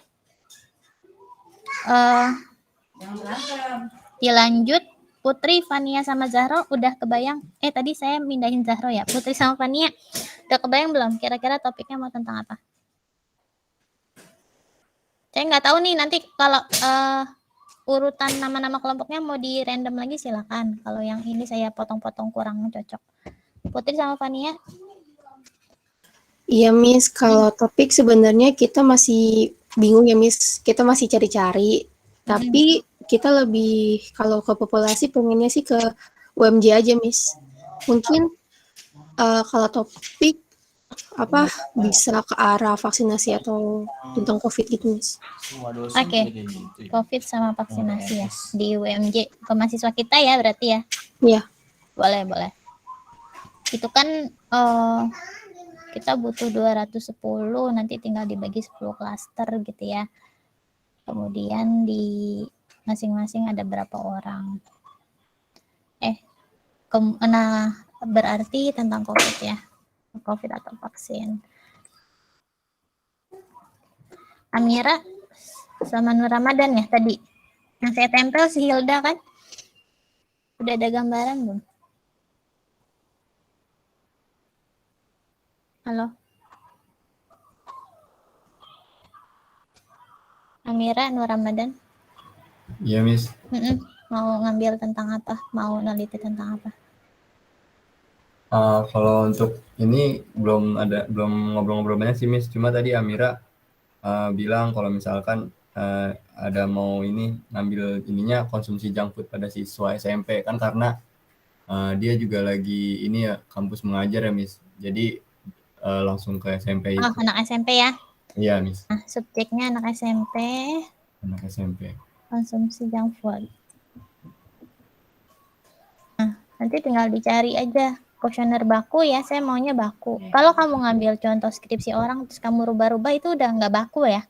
Dilanjut. Putri, Fania, sama Zahro udah kebayang? Tadi saya mindahin Zahro ya. Putri sama Fania udah kebayang belum? Kira-kira topiknya mau tentang apa? Saya nggak tahu nih, nanti kalau urutan nama-nama kelompoknya mau di random lagi silakan. Kalau yang ini saya potong-potong kurang cocok. Putri sama Fania? Iya, Miss. Kalau topik sebenarnya kita masih bingung ya, Miss. Kita masih cari-cari. Tapi kita lebih, kalau ke populasi pengennya sih ke UMJ aja, Miss. Mungkin kalau topik apa bisa ke arah vaksinasi atau tentang COVID gitu, Miss. Oke. COVID sama vaksinasi ya di UMJ ke mahasiswa kita ya berarti ya? Iya. Boleh. Itu kan kita butuh 210, nanti tinggal dibagi 10 klaster gitu ya. Kemudian di masing-masing ada berapa orang. Nah, berarti tentang COVID ya. COVID atau vaksin. Amira sama Nur Ramadan ya tadi. Yang saya tempel si Hilda kan? Udah ada gambaran belum? Halo? Amira, Nur Ramadan? Iya, Miss. Mau ngambil tentang apa? Mau neliti tentang apa? Kalau untuk ini belum ngobrol-ngobrol banyak sih, Miss. Cuma tadi Amira bilang kalau misalkan ada mau ini ngambil ininya konsumsi junk food pada siswa SMP kan, karena dia juga lagi ini ya kampus mengajar ya, Miss. Jadi langsung ke SMP itu. Anak SMP ya? Iya, Miss. Nah, subjeknya anak SMP. Anak SMP. Konsumsi junk food. Nah, nanti tinggal dicari aja kuesioner baku ya. Saya maunya baku. Kalau kamu ngambil contoh skripsi orang terus kamu rubah-rubah, itu udah nggak baku ya.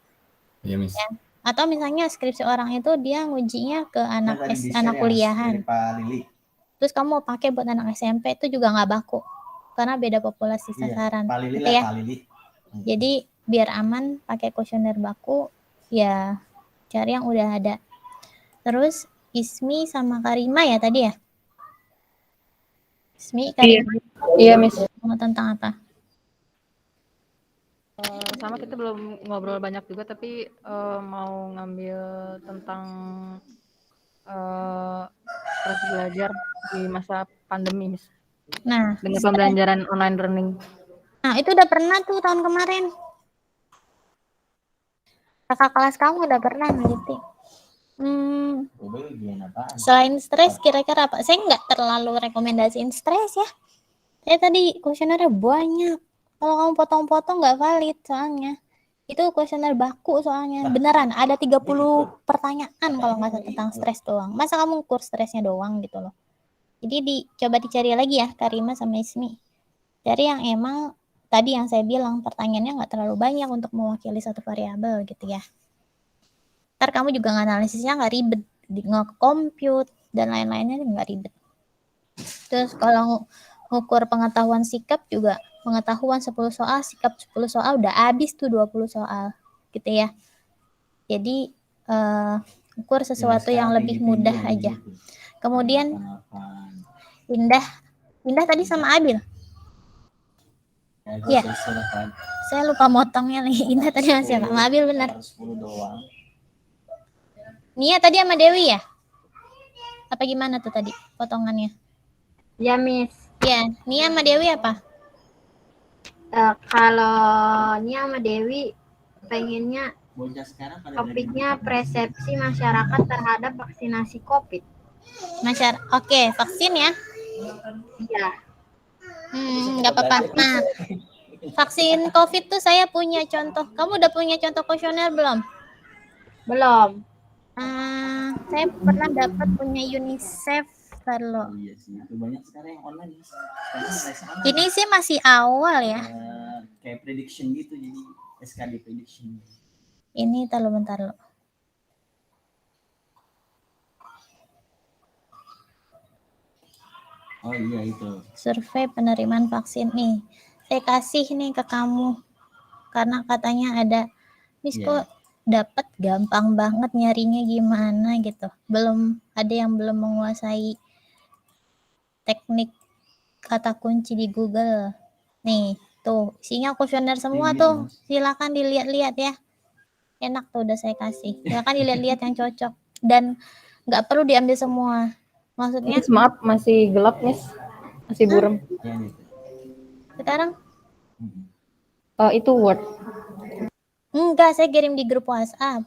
Iya, Miss. Ya. Atau misalnya skripsi orang itu dia ngujinya ke anak kuliahan. Terus kamu pakai buat anak SMP, itu juga nggak baku. Karena beda populasi sasaran. Gitu ya. Jadi biar aman pakai kuesioner baku, ya cari yang udah ada. Terus Ismi sama Karima ya tadi ya? Ismi, Karima. Iya, Miss. Mau tentang apa? Sama kita belum ngobrol banyak juga, tapi mau ngambil tentang proses belajar di masa pandemi, Miss. Nah, Dengan pembelajaran online learning. Nah, itu udah pernah tuh tahun kemarin. Kakak kelas kamu udah pernah neliti. Selain stres, kira-kira apa? Saya nggak terlalu rekomendasiin stres ya. Saya tadi kuesionernya banyak. Kalau kamu potong-potong nggak valid soalnya. Itu kuesioner baku soalnya. Beneran, ada 30 pertanyaan kalau nggak salah tentang stres doang. Masa kamu ukur stresnya doang gitu loh. Jadi coba dicari lagi ya, Karima sama Ismi. Cari yang emang tadi yang saya bilang, pertanyaannya nggak terlalu banyak untuk mewakili satu variabel gitu ya. Ntar kamu juga analisisnya nggak ribet, nge-compute dan lain-lainnya nggak ribet. Terus kalau ngukur pengetahuan sikap juga, pengetahuan 10 soal, sikap 10 soal, udah habis tuh 20 soal gitu ya. Jadi ukur sesuatu yang lebih mudah aja. Kemudian Indah tadi sama Abil. Iya. Saya lupa motongnya nih. Indah tadi masih sama Abil, benar. Nia tadi sama Dewi ya? Apa gimana tuh tadi potongannya? Ya, Miss. Ya, Nia sama Dewi apa? Kalau Nia sama Dewi pengennya bocah sekarang pada Topiknya persepsi masyarakat terhadap vaksinasi COVID. Oke, vaksin ya. Iya. Nggak apa-apa. Nah, vaksin COVID tuh saya punya contoh. Kamu udah punya contoh kuesioner belum? Belum. Saya pernah dapat punya UNICEF. Oh iya sih, itu banyak sekarang yang online. Sekarang mulai sama. Ini sih masih awal ya. Kayak prediction gitu, jadi SKD prediction. Ini bentar lo. Oh iya itu. Survei penerimaan vaksin nih. Saya kasih nih ke kamu. Karena katanya ada, Miss kok dapat gampang banget nyarinya gimana gitu. Ada yang belum menguasai teknik kata kunci di Google. Nih, tuh isinya kuesioner semua tuh. Silakan dilihat-lihat ya. Enak tuh udah saya kasih. Silakan dilihat-lihat yang cocok. Dan nggak perlu diambil semua. Maksudnya Maaf, masih gelap, Miss. Masih buram. sekarang Itu Word. enggak, saya kirim di grup WhatsApp.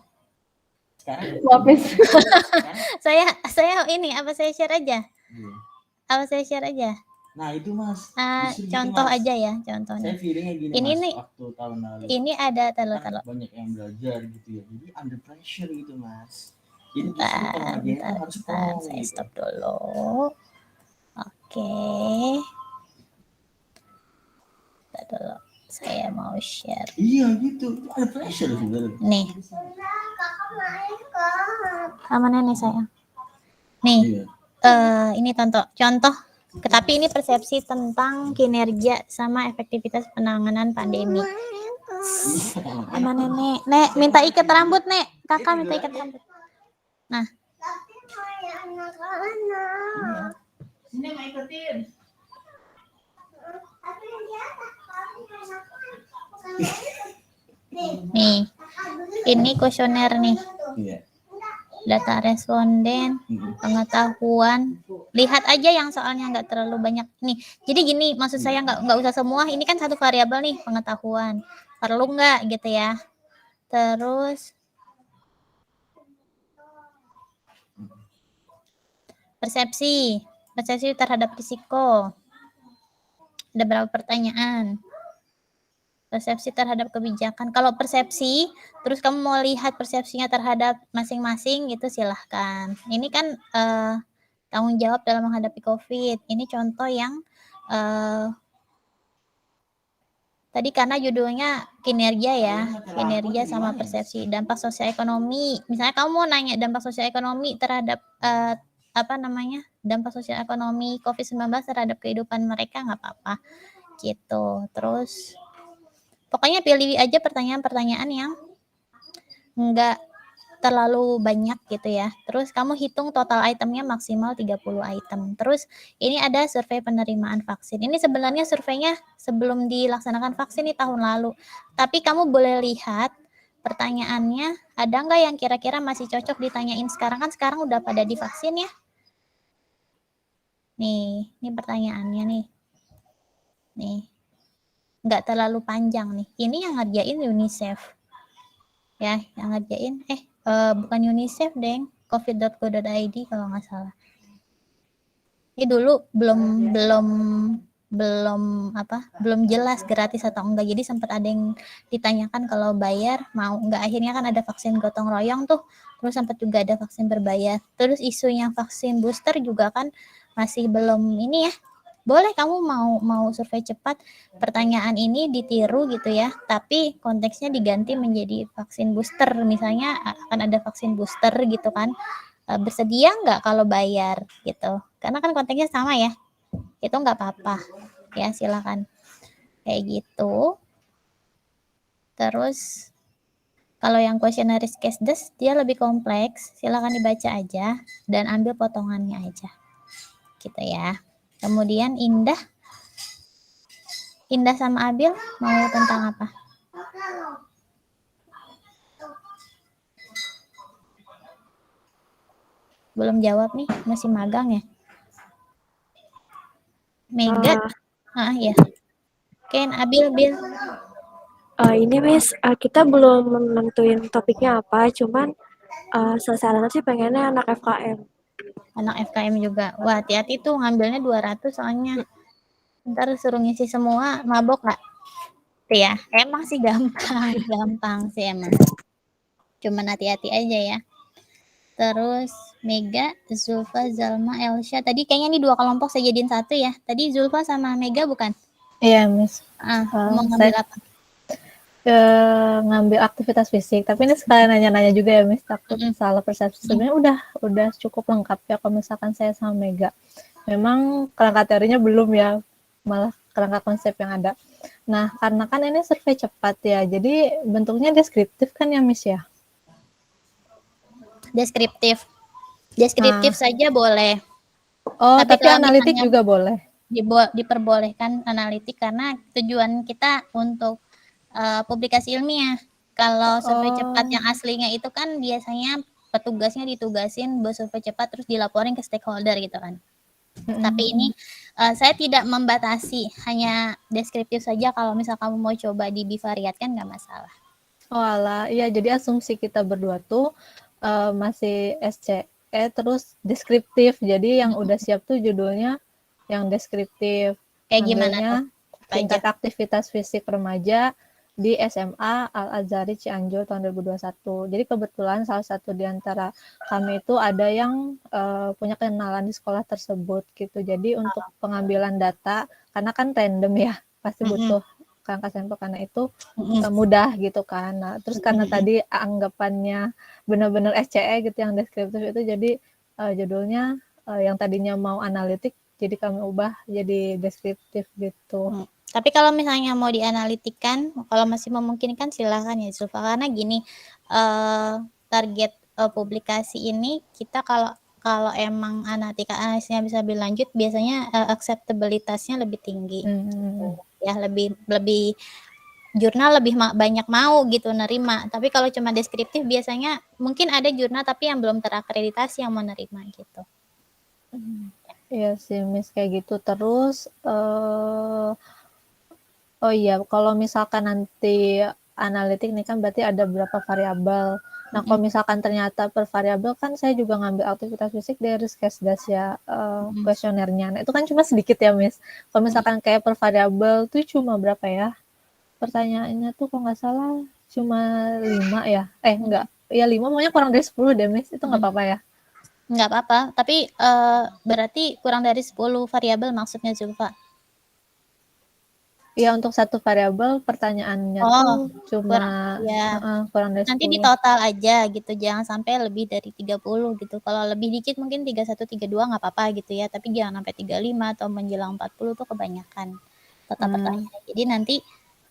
Maaf, Miss. saya ini saya share aja. Saya share aja. Nah itu Mas. Contoh mas. Aja ya, contohnya. Saya feelingnya gini ini Mas, nih, waktu tahun lalu. Ini ada banyak yang belajar gitu ya. Jadi under pressure gitu Mas. Jadi bentar, saya gitu. Stop dulu. Oke. Bentar dulu. Saya mau share. Iya gitu, ada pressure sebenarnya. Nih. Sama nenek saya. Nih. Ini contoh. Tapi ini persepsi tentang kinerja sama efektivitas penanganan pandemi. Sama nenek. Nek, minta ikat rambut, Nek. Kakak minta ikat rambut. Nah. Sini mau ikutin. Nih. Ini kuesioner nih. Iya. Data responden, pengetahuan. Lihat aja yang soalnya nggak terlalu banyak nih. Jadi gini, maksud saya nggak usah semua. Ini kan satu variabel nih, pengetahuan. Perlu nggak gitu ya? Terus persepsi terhadap risiko. Ada berapa pertanyaan? Persepsi terhadap kebijakan. Kalau persepsi, terus kamu mau lihat persepsinya terhadap masing-masing, itu silahkan. Ini kan tanggung jawab dalam menghadapi COVID. Ini contoh yang tadi karena judulnya kinerja ya, kinerja sama persepsi. Dampak sosial ekonomi. Misalnya kamu mau nanya dampak sosial ekonomi terhadap dampak sosial ekonomi COVID-19 terhadap kehidupan mereka, nggak apa-apa gitu. Terus pokoknya pilih aja pertanyaan-pertanyaan yang nggak terlalu banyak gitu ya. Terus kamu hitung total itemnya maksimal 30 item. Terus ini ada survei penerimaan vaksin. Ini sebenarnya surveinya sebelum dilaksanakan vaksin di tahun lalu. Tapi kamu boleh lihat pertanyaannya ada nggak yang kira-kira masih cocok ditanyain sekarang. Kan sekarang udah pada divaksin ya. Nih, ini pertanyaannya nih. Nih. Nggak terlalu panjang nih. Ini yang ngerjain UNICEF. Ya, yang ngerjain bukan UNICEF, Deng. covid.go.id kalau nggak salah. Ini dulu belum jelas gratis atau enggak. Jadi sempat ada yang ditanyakan kalau bayar mau enggak. Akhirnya kan ada vaksin gotong royong tuh. Terus sempat juga ada vaksin berbayar. Terus isunya vaksin booster juga kan masih belum ini ya. Boleh kamu mau survei cepat, pertanyaan ini ditiru gitu ya, tapi konteksnya diganti menjadi vaksin booster. Misalnya akan ada vaksin booster gitu kan, bersedia nggak kalau bayar gitu. Karena kan konteksnya sama ya, itu nggak apa-apa ya, silakan kayak gitu. Terus kalau yang kuesioneris CASDES dia lebih kompleks, silakan dibaca aja dan ambil potongannya aja gitu ya. Kemudian Indah sama Abil mau tentang apa? Belum jawab nih, masih magang ya. Mega, ya. Ken, Abil, Bil. Ini Miss, kita belum menentuin topiknya apa, cuman sasarannya sih pengennya anak FKM. Anak FKM juga. Wah, hati-hati tuh ngambilnya 200 soalnya. Ntar suruh ngisi semua, mabok nggak? Tuh ya, emang sih gampang, gampang sih emang. Cuman hati-hati aja ya. Terus Mega, Zulfa, Zalma, Elsha. Tadi kayaknya ini 2 kelompok saya jadiin 1 ya. Tadi Zulfa sama Mega bukan? Iya, Miss. Mau ngambil Saya apa? ngambil aktivitas fisik. Tapi ini sekalian nanya-nanya juga ya, Miss. Takut salah persepsi. Sebenarnya udah cukup lengkap ya kalau misalkan saya sama Mega. Memang kerangka teorinya belum ya, malah kerangka konsep yang ada. Nah, karena kan ini survei cepat ya, jadi bentuknya deskriptif kan ya, Miss ya? Deskriptif Nah, saja boleh. oh, Tapi tapi kalau analitik misalnya juga boleh. diperbolehkan analitik karena tujuan kita untuk publikasi ilmiah. Kalau survei cepat yang aslinya itu kan biasanya petugasnya ditugasin buat survei cepat terus dilaporin ke stakeholder gitu kan. Tapi ini saya tidak membatasi, hanya deskriptif saja. Kalau misal kamu mau coba dibivariatkan nggak masalah. Oh alah, iya jadi asumsi kita berdua tuh masih SCE terus deskriptif. Jadi yang udah siap tuh judulnya yang deskriptif. Kayak gimana Ngambilnya tuh? Apa aja? tingkat aktivitas fisik remaja di SMA Al-Azhari Cianjur tahun 2021. Jadi kebetulan salah satu di antara kami itu ada yang punya kenalan di sekolah tersebut gitu. Jadi untuk pengambilan data, karena kan random ya, pasti butuh kerangka sampel karena itu mudah gitu kan. Nah, terus karena tadi anggapannya benar-benar SCE gitu yang deskriptif itu, jadi judulnya yang tadinya mau analitik jadi kami ubah jadi deskriptif gitu. Tapi kalau misalnya mau dianalitikan, kalau masih memungkinkan silakan ya Zulfa. Karena gini, target publikasi ini kita kalau emang analisisnya bisa berlanjut, biasanya acceptabilitasnya lebih tinggi. Ya lebih jurnal lebih banyak mau gitu nerima. Tapi kalau cuma deskriptif biasanya mungkin ada jurnal tapi yang belum terakreditasi yang mau nerima gitu. Iya sih, Miss, kayak gitu. Terus oh iya, kalau misalkan nanti analitik nih kan berarti ada berapa variabel. Nah, kalau misalkan ternyata per variabel kan saya juga ngambil aktivitas fisik dari Skesdas ya, kuesionernya. Nah, itu kan cuma sedikit ya, Miss. Kalau misalkan kayak per variabel tuh cuma berapa ya? Pertanyaannya tuh kalau nggak salah cuma 5 ya? Enggak. Ya 5, pokoknya kurang dari 10 deh, Miss. Itu nggak apa-apa ya? Nggak apa-apa, tapi berarti kurang dari 10 variabel maksudnya Zulfa? Iya, untuk satu variabel pertanyaannya tuh cuma kurang dari 10. Nanti di total aja gitu, jangan sampai lebih dari 30 gitu. Kalau lebih dikit mungkin 31, 32 nggak apa-apa gitu ya, tapi jangan sampai 35 atau menjelang 40 tuh kebanyakan total pertanyaan. Jadi nanti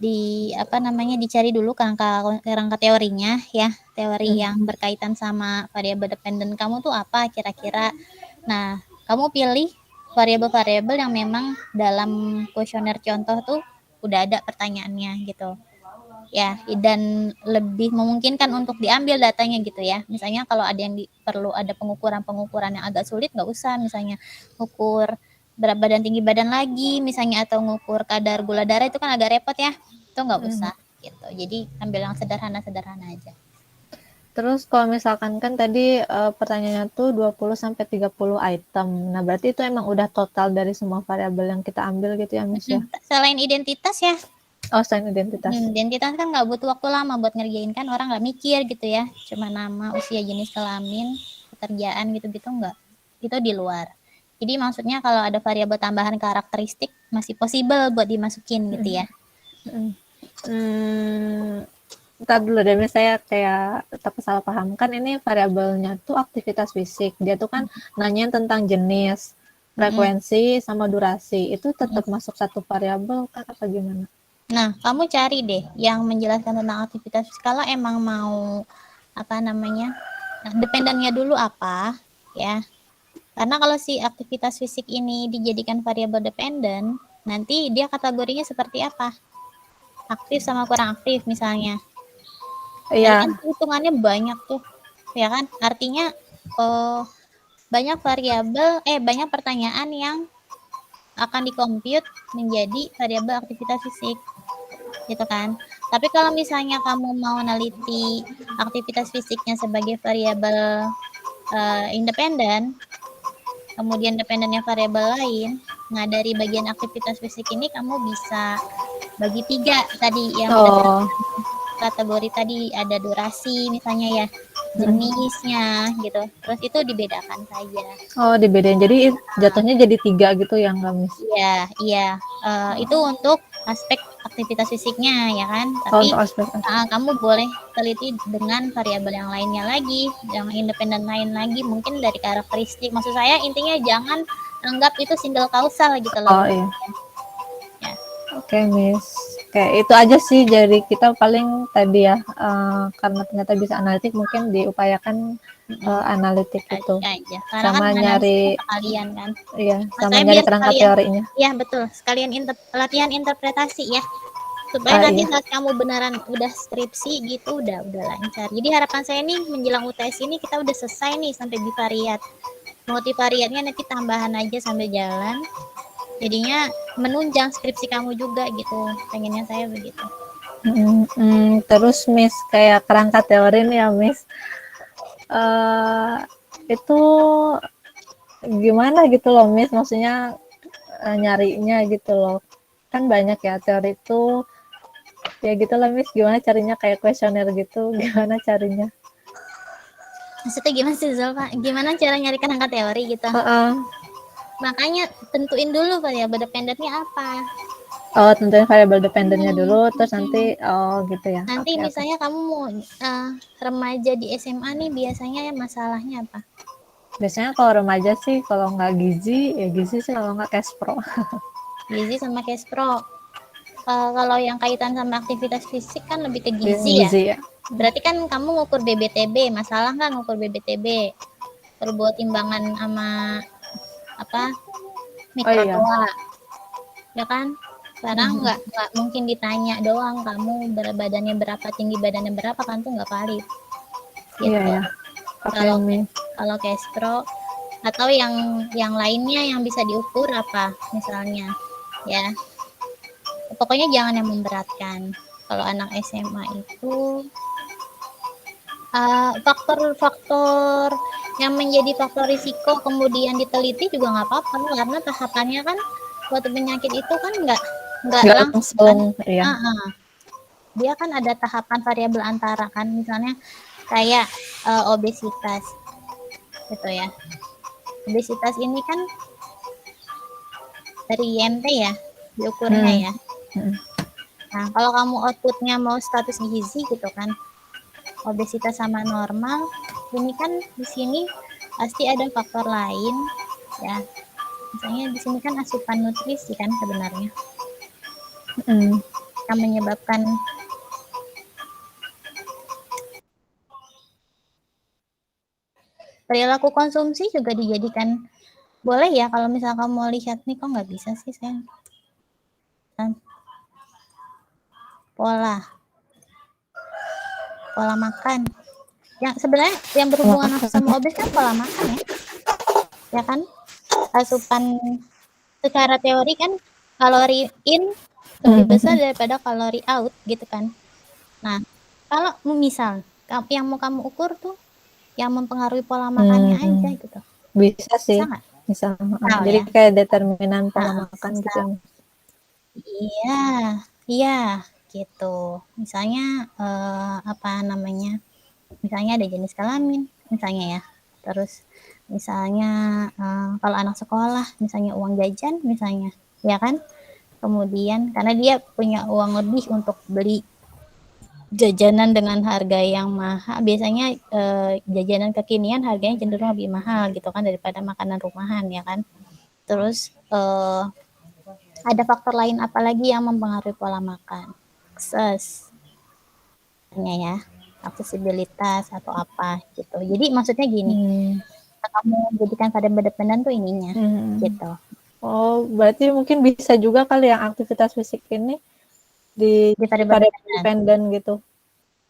dicari dulu kerangka teorinya ya, teori yang berkaitan sama variabel dependen kamu tuh apa kira-kira. Nah, kamu pilih variabel-variabel yang memang dalam kuesioner contoh tuh udah ada pertanyaannya gitu ya, dan lebih memungkinkan untuk diambil datanya gitu ya. Misalnya kalau ada yang perlu ada pengukuran yang agak sulit, nggak usah misalnya ukur berat badan, tinggi badan lagi misalnya, atau ngukur kadar gula darah, itu kan agak repot ya, itu nggak usah gitu. Jadi ambil yang sederhana aja. Terus kalau misalkan kan tadi pertanyaannya tuh 20-30 item. Nah, berarti itu emang udah total dari semua variabel yang kita ambil gitu ya, Miss ya? Selain identitas ya. Oh, selain identitas. Identitas kan nggak butuh waktu lama buat ngerjain kan, orang nggak mikir gitu ya. Cuma nama, usia, jenis kelamin, pekerjaan gitu-gitu nggak. Itu di luar. Jadi maksudnya kalau ada variabel tambahan karakteristik masih possible buat dimasukin gitu ya. Ntar dulu deh, saya kayak takut salah paham. Kan ini variabelnya tuh aktivitas fisik. Dia tuh kan nanyain tentang jenis, frekuensi, sama durasi. Itu tetap masuk satu variabel kan apa gimana? Nah, kamu cari deh yang menjelaskan tentang aktivitas fisik. Kalau emang mau dependennya dulu apa ya. Karena kalau si aktivitas fisik ini dijadikan variabel dependen, nanti dia kategorinya seperti apa? Aktif sama kurang aktif misalnya. Iya. Kan hitungannya banyak tuh, ya kan? Artinya banyak variabel, banyak pertanyaan yang akan dikomput menjadi variabel aktivitas fisik. gitu kan. Tapi kalau misalnya kamu mau neliti aktivitas fisiknya sebagai variabel independen, kemudian dependennya variabel lain, nah dari bagian aktivitas fisik ini kamu bisa bagi 3 tadi yang berdasarkan kategori tadi, ada durasi misalnya ya, jenisnya gitu, terus itu dibedakan saja. Oh, dibedain. Jadi jatuhnya jadi 3 gitu ya, Kak Miss? Iya, itu untuk aspek aktivitas fisiknya ya kan, Oh, tapi untuk aspek. kamu boleh teliti dengan variabel yang lainnya lagi, yang independen lain lagi, mungkin dari karakteristik. Maksud saya intinya jangan anggap itu single kausal gitu loh. Oh iya. Ya. Oke, Miss. Oke, itu aja sih dari kita paling tadi ya, karena ternyata bisa analitik mungkin diupayakan analitik itu. Aja. Karena Sama kan nyari kalian kan. iya, sama Saya nyari biar kerangka sekalian, teorinya. iya betul, sekalian latihan interpretasi ya. Supaya nanti Iya. saat kamu beneran udah skripsi gitu udah lancar. Jadi harapan saya nih menjelang UTS ini kita udah selesai nih sampai bivariat. Multivariatnya nanti tambahan aja sambil jalan. Jadinya menunjang skripsi kamu juga gitu. Pengennya saya begitu. Terus Miss kayak kerangka teori nih ya Miss. Itu gimana gitu loh Miss, maksudnya nyarinya gitu loh. Kan banyak ya teori itu. Ya gitu lah Miss, gimana carinya kayak kuesioner gitu, gimana carinya? Maksudnya gimana sih Zalfa? Gimana cara nyari kerangka teori gitu? Makanya tentuin dulu variabel dependennya apa. Oh, tentuin variabel dependennya dulu, terus nanti gitu ya. Nanti misalnya kamu mau remaja di SMA nih biasanya masalahnya apa? Biasanya kalau remaja sih kalau nggak gizi ya gizi sih, kalau nggak Kespro. Gizi sama Kespro. Kalau yang kaitan sama aktivitas fisik kan lebih ke gizi ya. Berarti kan kamu ngukur BBTB, masalah nggak ngukur BBTB? Perlu buat timbangan sama apa? Mikrotoa. Ya kan? Sekarang nggak mungkin ditanya doang kamu badannya berapa, tinggi badannya berapa, kan tuh nggak valid. Gitu. Iya. Kalau Kespro atau yang lainnya yang bisa diukur apa misalnya ya. Pokoknya jangan yang memberatkan. Kalau anak SMA itu faktor-faktor yang menjadi faktor risiko kemudian diteliti juga nggak apa-apa, karena tahapannya kan suatu penyakit itu kan nggak langsung ya. Dia kan ada tahapan variabel antara kan, misalnya kayak obesitas gitu ya. Obesitas ini kan dari IMT ya diukurnya ya. Nah, kalau kamu outputnya mau status gizi gitu kan, obesitas sama normal, ini kan di sini pasti ada faktor lain ya. Misalnya di sini kan asupan nutrisi kan sebenarnya yang menyebabkan perilaku konsumsi juga dijadikan boleh ya. Kalau misal kamu mau lihat nih, kok nggak bisa sih saya pola makan yang sebenarnya yang berhubungan sama obes kan pola makan ya kan, asupan secara teori kan kalori in lebih besar daripada kalori out gitu kan. Nah, kalau misal yang mau kamu ukur tuh yang mempengaruhi pola makannya aja gitu. Bisa sih. Bisa. Jadi ya, kayak determinan pola makan gitu. Iya gitu. Misalnya misalnya ada jenis kelamin misalnya ya. Terus misalnya kalau anak sekolah misalnya uang jajan misalnya ya kan. Kemudian karena dia punya uang lebih untuk beli jajanan dengan harga yang mahal, biasanya jajanan kekinian harganya cenderung lebih mahal gitu kan daripada makanan rumahan ya kan. Terus ada faktor lain apalagi yang mempengaruhi pola makan, ya, aksesibilitas atau apa gitu. Jadi maksudnya gini, kamu jadikan variabel dependen tuh ininya gitu. Oh, berarti mungkin bisa juga kali yang aktivitas fisik ini di variabel dependen gitu.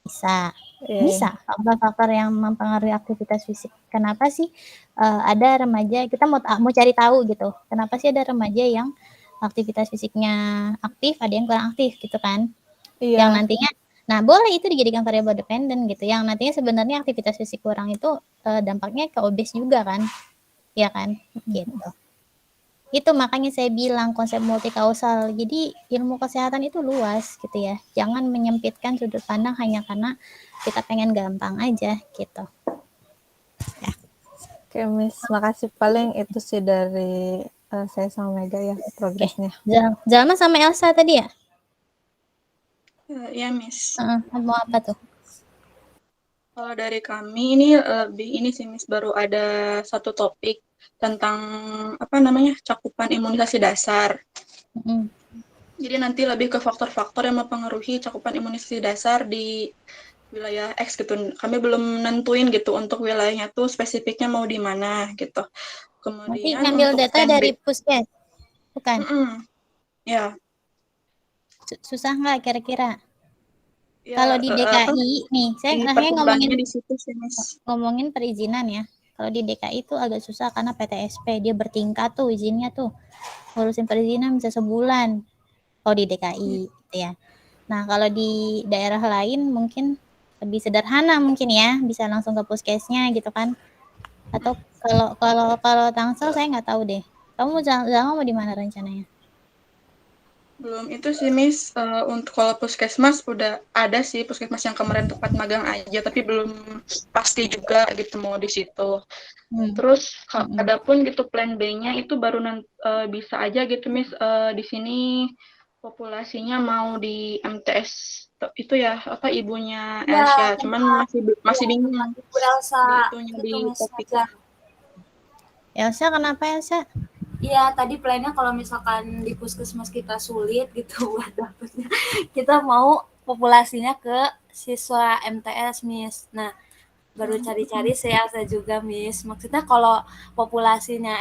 Bisa faktor-faktor yang mempengaruhi aktivitas fisik. Kenapa sih ada remaja, kita mau cari tahu gitu, kenapa sih ada remaja yang aktivitas fisiknya aktif, ada yang kurang aktif gitu kan. Yang Iya. nantinya, nah boleh itu dijadikan variabel dependen gitu. Yang nantinya sebenarnya aktivitas fisik kurang itu dampaknya ke obes juga kan, ya kan, gitu. Itu makanya saya bilang konsep multikausal. Jadi ilmu kesehatan itu luas gitu ya. Jangan menyempitkan sudut pandang hanya karena kita pengen gampang aja gitu. Oke, Miss. Makasih. Paling itu sih dari saya sama Mega ya progresnya. Zalma sama Elsa tadi ya? Iya, Miss. Mau apa tuh? Kalau dari kami ini lebih ini sih, Miss, baru ada satu topik tentang apa namanya cakupan imunisasi dasar. Jadi nanti lebih ke faktor-faktor yang mempengaruhi cakupan imunisasi dasar di wilayah X gitu. Kami belum nentuin gitu untuk wilayahnya tuh spesifiknya mau di mana gitu. Nanti Kemudian ngambil untuk data plan dari B, Puskes, bukan? ya. Susah nggak kira-kira? Ya, Kalau di DKI nih, saya pertimbangannya di situ sih, Miss. ngomongin perizinan ya. Kalau di DKI itu agak susah karena PTSP dia bertingkat tuh izinnya tuh. Ngurusin perizinan bisa sebulan. Kalau di DKI gitu ya. Nah, kalau di daerah lain mungkin lebih sederhana mungkin ya, bisa langsung ke puskesnya gitu kan. Atau kalau Tangsel saya nggak tahu deh. Kamu mau di mana rencananya? Belum itu sih, Miss. Untuk kalau puskesmas udah ada sih puskesmas yang kemarin tempat magang aja, tapi belum pasti juga gitu mau di situ. Terus adapun gitu plan B-nya itu baru bisa aja gitu, Miss. Di sini populasinya mau di MTS itu ya apa ibunya Elsa, cuman masih bingung Ibu Elsa itunya itu di Miss topik. Fajar. Elsa kenapa Elsa? Iya, tadi plannya kalau misalkan di puskesmas kita sulit gitu buat dapetnya, kita mau populasinya ke siswa MTS, Miss. Nah, baru cari-cari saya juga, Miss. Maksudnya kalau populasinya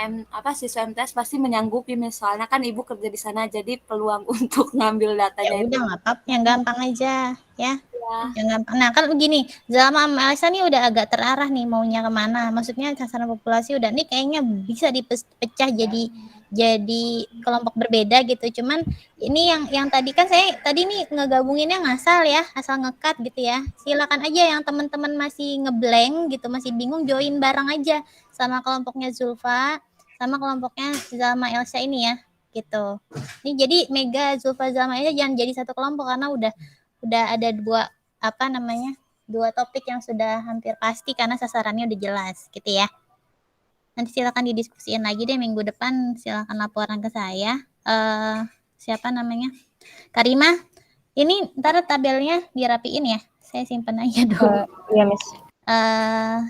siswa MTS pasti menyanggupi, Miss. Soalnya kan ibu kerja di sana, jadi peluang untuk ngambil datanya Ya udah nggak apa-apa, yang gampang aja ya. Yang gampang. Nah kan begini, Zalma sama Elsa nih udah agak terarah nih maunya kemana. Maksudnya sasaran populasi udah nih kayaknya bisa dipecah jadi kelompok berbeda gitu. Cuman ini yang tadi kan saya tadi nih ngegabunginnya ngasal ya, asal ngekat gitu ya. Silakan aja yang teman-teman masih ngeblank gitu, masih bingung join bareng aja sama kelompoknya Zulfa, sama kelompoknya Zalma Elsa ini ya gitu. Ini jadi Mega, Zulfa, Zalma Elsa jangan jadi satu kelompok karena udah ada dua topik yang sudah hampir pasti karena sasarannya udah jelas gitu ya. Nanti silakan didiskusiin lagi deh minggu depan, silakan laporan ke saya. Siapa namanya? Karima. Ini ntar tabelnya dirapiin ya. Saya simpen aja dulu. Iya, Miss.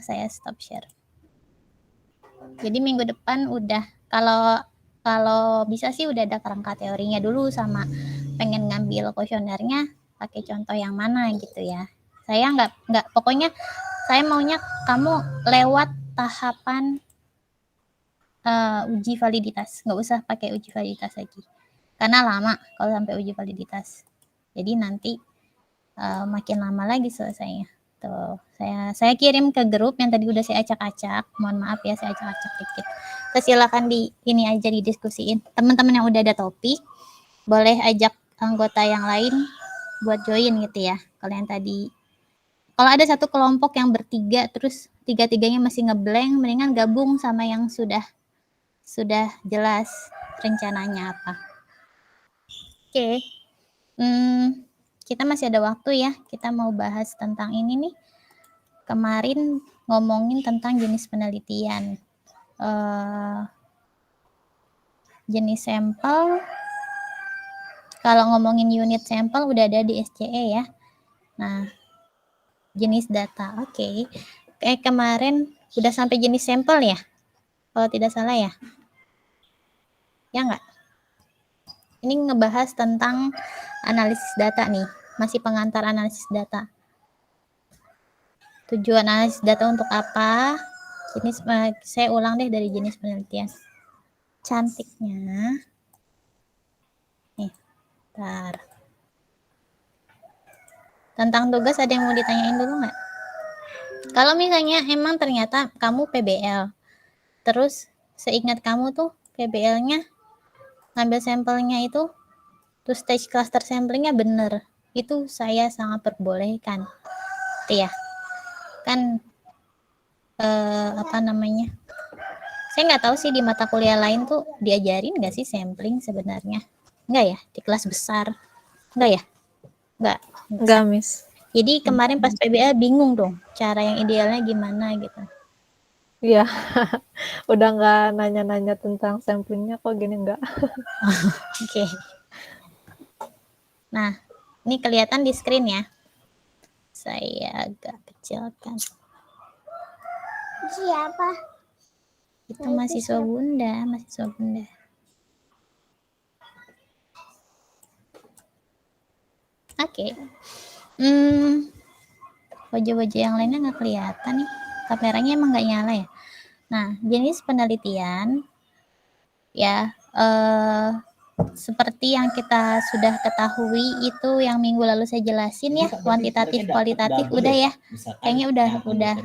Saya stop share. Jadi minggu depan udah kalau bisa sih udah ada kerangka teorinya dulu sama pengen ngambil kuesionernya pakai contoh yang mana gitu ya. Saya nggak pokoknya saya maunya kamu lewat tahapan uji validitas, nggak usah pakai uji validitas lagi karena lama kalau sampai uji validitas. Jadi nanti makin lama lagi selesainya. Tuh, saya kirim ke grup yang tadi udah saya acak-acak. Mohon maaf ya saya acak-acak dikit. Terus silakan ini aja didiskusiin. Teman-teman yang udah ada topik boleh ajak anggota yang lain buat join gitu ya. Kalau yang tadi, kalau ada satu kelompok yang bertiga terus tiga-tiganya masih ngeblank, mendingan gabung sama yang sudah jelas rencananya apa. Oke. Kita masih ada waktu ya. Kita mau bahas tentang ini nih. Kemarin ngomongin tentang jenis penelitian. Jenis sampel. Kalau ngomongin unit sampel udah ada di SCE ya. Nah, jenis data. Oke. Kemarin udah sampai jenis sampel ya? Kalau tidak salah ya? Ya nggak? Ini ngebahas tentang analisis data nih. Masih pengantar analisis data. Tujuan analisis data untuk apa? Saya ulang deh dari jenis penelitian. Cantiknya. Nih, bentar. Tentang tugas ada yang mau ditanyain dulu nggak? Kalau misalnya emang ternyata kamu PBL, terus seingat kamu tuh PBL-nya ngambil sampelnya itu two stage cluster samplingnya bener, itu saya sangat perbolehkan. Itu ya. Kan apa namanya? Saya nggak tahu sih di mata kuliah lain tuh diajarin nggak sih sampling sebenarnya? Nggak ya? Di kelas besar? Nggak ya? Nggak. Miss. Jadi kemarin pas PBL bingung dong cara yang idealnya gimana gitu. Iya. Udah nggak nanya-nanya tentang samplingnya kok gini nggak. Oke. Nah, ini kelihatan di screen ya. Saya agak kecilkan. Siapa? Itu mahasiswa Bunda. Oke. Wajah-wajah yang lainnya nggak kelihatan nih. Kameranya emang nggak nyala ya. Nah, jenis penelitian ya seperti yang kita sudah ketahui itu yang minggu lalu saya jelasin ya, kuantitatif, kualitatif udah ya. Kayaknya udah.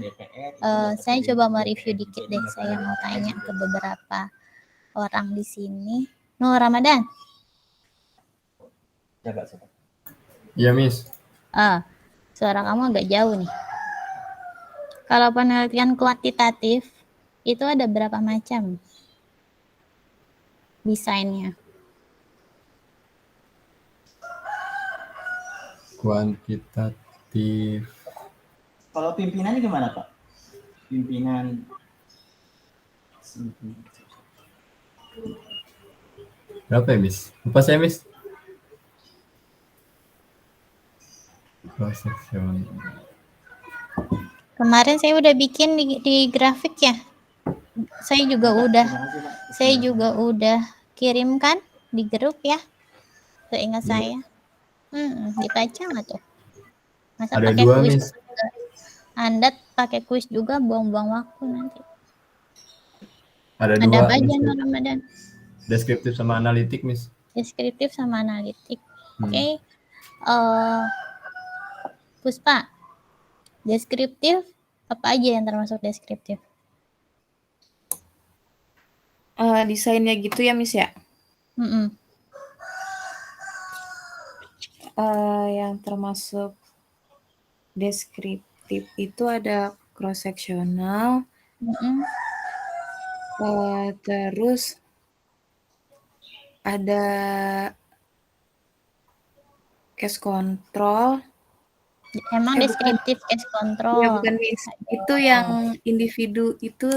Saya coba mau review dikit deh. Saya mau tanya ke beberapa orang di sini. Nur Ramadan. Iya, Miss. Suara kamu agak jauh nih. Kalau penelitian kuantitatif itu ada berapa macam desainnya? Kuantitatif. Kalau pimpinannya gimana, Pak? Pimpinan Berapa ya, Miss? Lupa saya, Miss. Cross section. Kemarin saya udah bikin di grafik ya. Saya juga udah kirimkan di grup ya. Seingat saya. Dibaca nggak tuh? Masa Ada pakai 2, kuis Miss. juga? Anda pakai kuis juga buang-buang waktu nanti. Ada Ada 2, apa aja Miss. Nur Ramadan? Deskriptif sama analitik, Miss. Deskriptif sama analitik. Oke. Puspa, deskriptif apa aja yang termasuk deskriptif? Desainnya gitu ya, Miss ya? Yang termasuk deskriptif itu ada cross-sectional, terus ada case control. Emang deskriptif case control? Ya bukan, Miss. Itu yang individu itu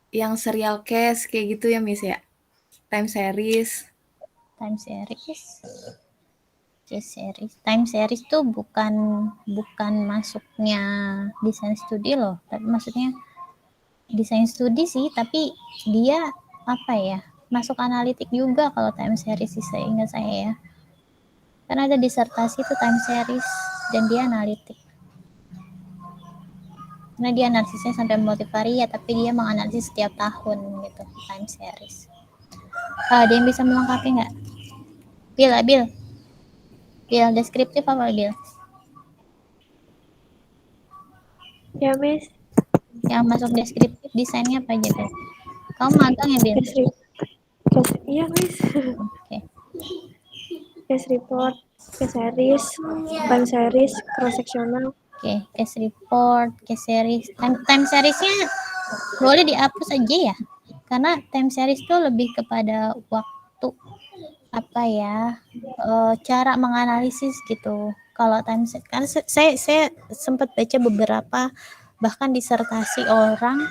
yang serial case kayak gitu ya, Miss ya? Time series. Time series. Case series. Time series tuh bukan masuknya desain studi loh. Tapi maksudnya desain studi sih, tapi dia apa ya? Masuk analitik juga kalau time series sih saya ingat saya ya. Karena ada disertasi itu time series dan dia analitik. Karena dia analisisnya sampai multivariat, tapi dia menganalisis setiap tahun gitu, time series. Ada yang bisa melengkapi nggak? Bil, deskriptif apa Bil? Ya, Miss. Yang masuk deskriptif desainnya apa aja, Bil? Kamu magang ya, Bil? Iya, Miss. Oke. Case report, case series, time series, cross-sectional. Oke, case report, case series. Time seriesnya boleh dihapus aja ya, karena time series itu lebih kepada waktu apa ya, cara menganalisis gitu. Kalau time series, kan saya sempat baca beberapa bahkan disertasi orang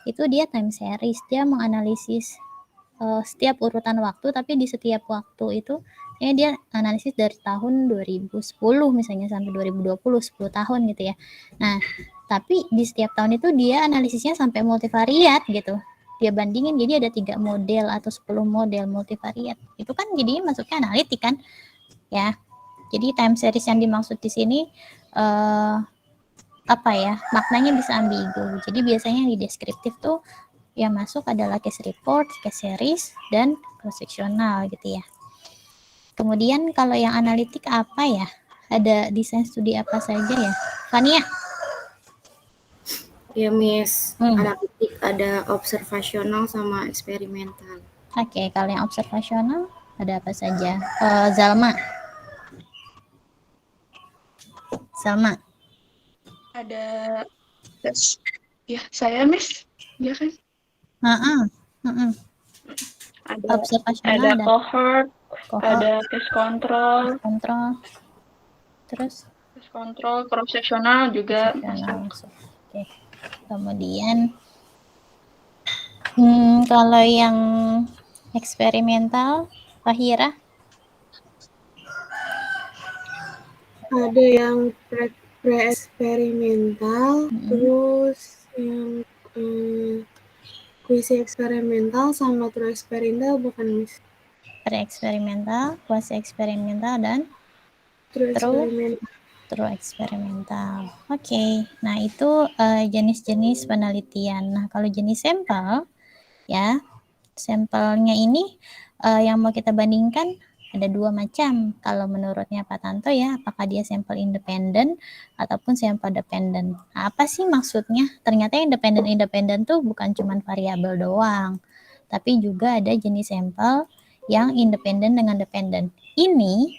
itu dia time series, dia menganalisis setiap urutan waktu, tapi di setiap waktu itu dia analisis dari tahun 2010 misalnya sampai 2020, 10 tahun gitu ya. Nah, tapi di setiap tahun itu dia analisisnya sampai multivariat gitu. Dia bandingin, jadi ada 3 model atau 10 model multivariat. Itu kan jadinya masuknya analitik kan? Ya. Jadi time series yang dimaksud di sini apa ya? Maknanya bisa ambigu. Jadi biasanya di deskriptif tuh yang masuk adalah case report, case series, dan cross-sectional gitu ya. Kemudian kalau yang analitik apa ya? Ada desain studi apa saja ya? Fania? Ya, Miss. Analitik ada observasional sama eksperimental. Oke, kalau yang observasional ada apa saja? Zalma? Salma. Ada ya saya Miss, ya kan? Ada Observasional dan cohort, cohort, ada case control, terus case control, cross sectional juga. masuk. Oke. Kemudian kalau yang eksperimental, Fahira? Ada yang pre-eksperimental, terus yang kuisi eksperimental sama true eksperimental bukan Miss? Pre-eksperimental, kuasi eksperimental, dan True eksperimental. Oke. Nah, itu jenis-jenis penelitian. Nah, kalau jenis sampel, ya, sampelnya ini yang mau kita bandingkan ada dua macam. Kalau menurutnya Pak Tanto ya, apakah dia sampel independen ataupun sampel dependen. Nah, apa sih maksudnya? Ternyata independen tuh bukan cuma variabel doang, tapi juga ada jenis sampel yang independen dengan dependen. Ini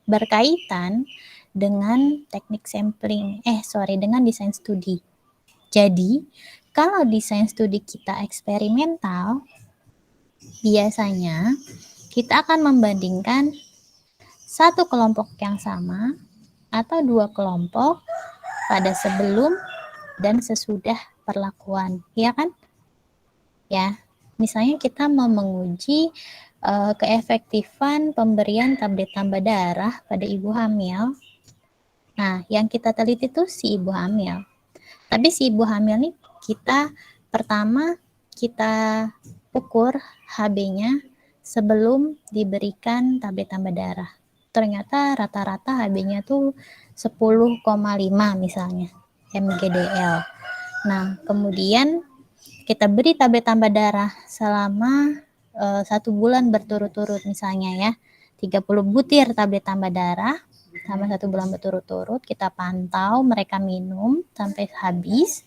berkaitan dengan teknik sampling, dengan desain studi. Jadi, kalau desain studi kita eksperimental, biasanya kita akan membandingkan satu kelompok yang sama atau dua kelompok pada sebelum dan sesudah perlakuan, ya kan? Ya, misalnya kita mau menguji keefektifan pemberian tablet tambah darah pada ibu hamil. Nah, yang kita teliti itu si ibu hamil. Tapi si ibu hamil nih pertama kita ukur HB-nya sebelum diberikan tablet tambah darah. Ternyata rata-rata HB-nya tuh 10,5 misalnya mgdl. Nah, kemudian kita beri tablet tambah darah selama 1 bulan berturut-turut misalnya ya. 30 butir tablet tambah darah selama 1 bulan berturut-turut, kita pantau mereka minum sampai habis.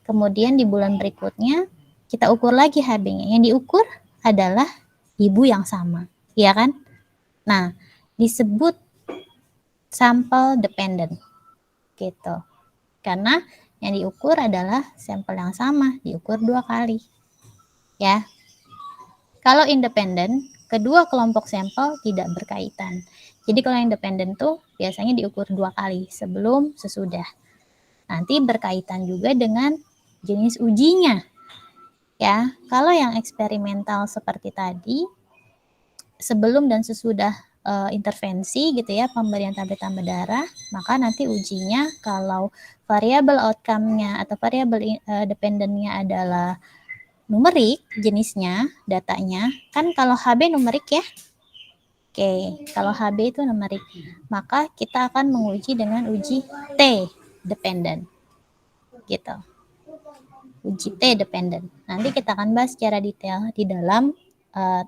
Kemudian di bulan berikutnya kita ukur lagi HB-nya. Yang diukur adalah ibu yang sama, ya kan? Nah, disebut sampel dependent gitu. Karena yang diukur adalah sampel yang sama, diukur 2 kali. Ya. Kalau independen, kedua kelompok sampel tidak berkaitan. Jadi kalau independen tuh biasanya diukur 2 kali, sebelum, sesudah. Nanti berkaitan juga dengan jenis ujinya. Ya, kalau yang eksperimental seperti tadi, sebelum dan sesudah intervensi gitu ya, pemberian tablet tambah darah, maka nanti ujinya kalau variabel outcome-nya atau variabel dependennya adalah numerik jenisnya, datanya, kan kalau HB numerik ya. Oke, kalau HB itu numerik, maka kita akan menguji dengan uji T dependent. Gitu. Uji T dependent. Nanti kita akan bahas secara detail di dalam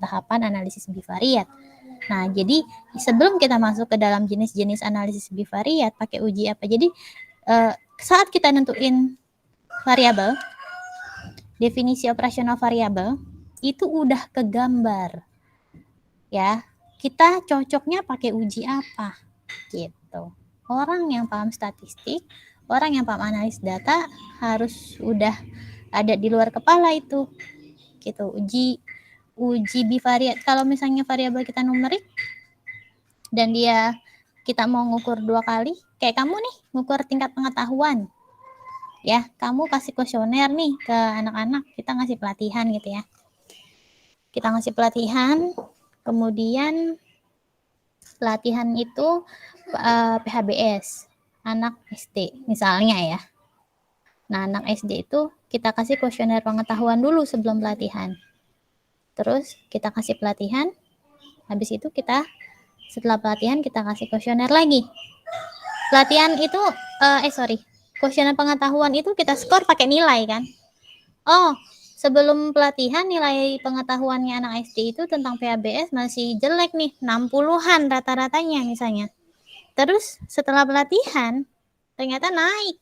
tahapan analisis bivariat. Nah, jadi sebelum kita masuk ke dalam jenis-jenis analisis bivariat pakai uji apa? Jadi saat kita nentuin variabel, definisi operasional variabel itu udah kegambar. Ya, kita cocoknya pakai uji apa? Gitu. Orang yang paham statistik, orang yang paham analis data harus udah ada di luar kepala itu. Gitu, uji bivariat. Kalau misalnya variabel kita numerik dan kita mau ngukur 2 kali, kayak kamu nih ngukur tingkat pengetahuan. Ya, kamu kasih kuesioner nih ke anak-anak, kita ngasih pelatihan gitu ya. Kita ngasih pelatihan, kemudian pelatihan itu PHBS, anak SD misalnya ya. Nah, anak SD itu kita kasih kuesioner pengetahuan dulu sebelum pelatihan. Terus kita kasih pelatihan, habis itu setelah pelatihan kita kasih kuesioner lagi. Pelatihan itu, kuesioner pengetahuan itu kita skor pakai nilai kan. Oh, sebelum pelatihan nilai pengetahuannya anak SD itu tentang PHBS masih jelek nih, 60-an rata-ratanya misalnya. Terus setelah pelatihan ternyata naik,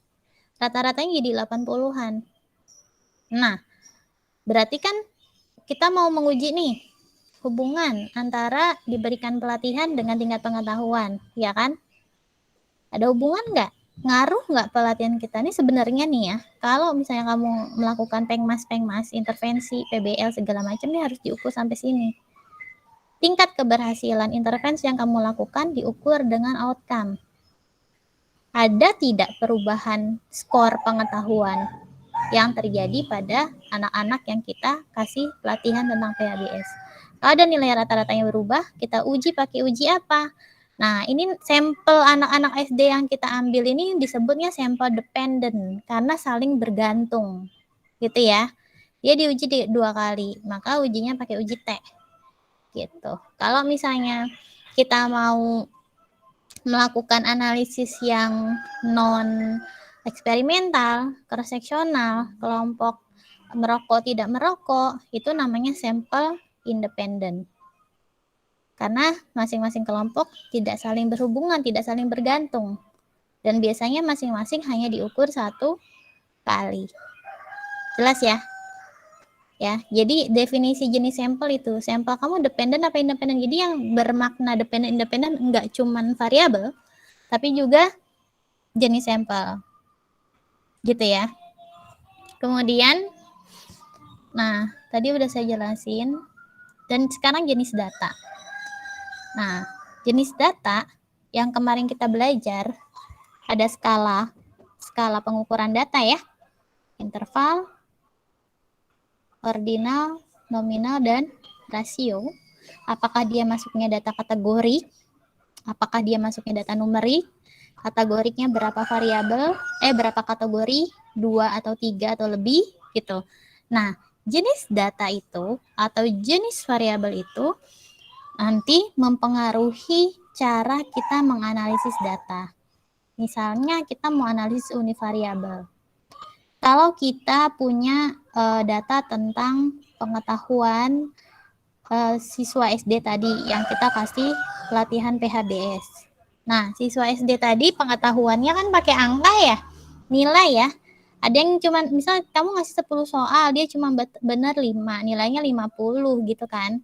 rata-ratanya jadi 80-an. Nah, berarti kan kita mau menguji nih hubungan antara diberikan pelatihan dengan tingkat pengetahuan, ya kan? Ada hubungan nggak? ngaruh nggak pelatihan kita nih sebenarnya nih ya, kalau misalnya kamu melakukan pengmas, intervensi, PBL segala macam nih harus diukur sampai sini. Tingkat keberhasilan intervensi yang kamu lakukan diukur dengan outcome. Ada tidak perubahan skor pengetahuan yang terjadi pada anak-anak yang kita kasih pelatihan tentang PHBS? Kalau ada nilai rata-ratanya berubah, kita uji pakai uji apa? Nah, ini sampel anak-anak SD yang kita ambil ini disebutnya sampel dependent karena saling bergantung, gitu ya. Dia diuji 2 kali, maka ujinya pakai uji T, gitu. Kalau misalnya kita mau melakukan analisis yang non eksperimental, cross-seksional, kelompok merokok tidak merokok, itu namanya sampel independent. Karena masing-masing kelompok tidak saling berhubungan, tidak saling bergantung. Dan biasanya masing-masing hanya diukur 1 kali. Jelas ya? Ya, jadi definisi jenis sampel itu, sampel kamu dependen apa independen. Jadi yang bermakna dependen independen enggak cuman variabel, tapi juga jenis sampel. Gitu ya. Kemudian, nah, tadi udah saya jelasin. Dan sekarang jenis data. Nah, jenis data yang kemarin kita belajar ada skala pengukuran data ya. Interval, ordinal, nominal, dan rasio. Apakah dia masuknya data kategori? Apakah dia masuknya data numerik? Kategoriknya berapa variabel? Berapa kategori? 2 atau 3 atau lebih gitu. Nah, jenis data itu atau jenis variabel itu nanti mempengaruhi cara kita menganalisis data. Misalnya kita mau analisis univariabel. Kalau kita punya data tentang pengetahuan siswa SD tadi yang kita kasih pelatihan PHBS. Nah, siswa SD tadi pengetahuannya kan pakai angka ya, nilai ya. Ada yang cuma, misal kamu ngasih 10 soal, dia cuma benar 5, nilainya 50 gitu kan.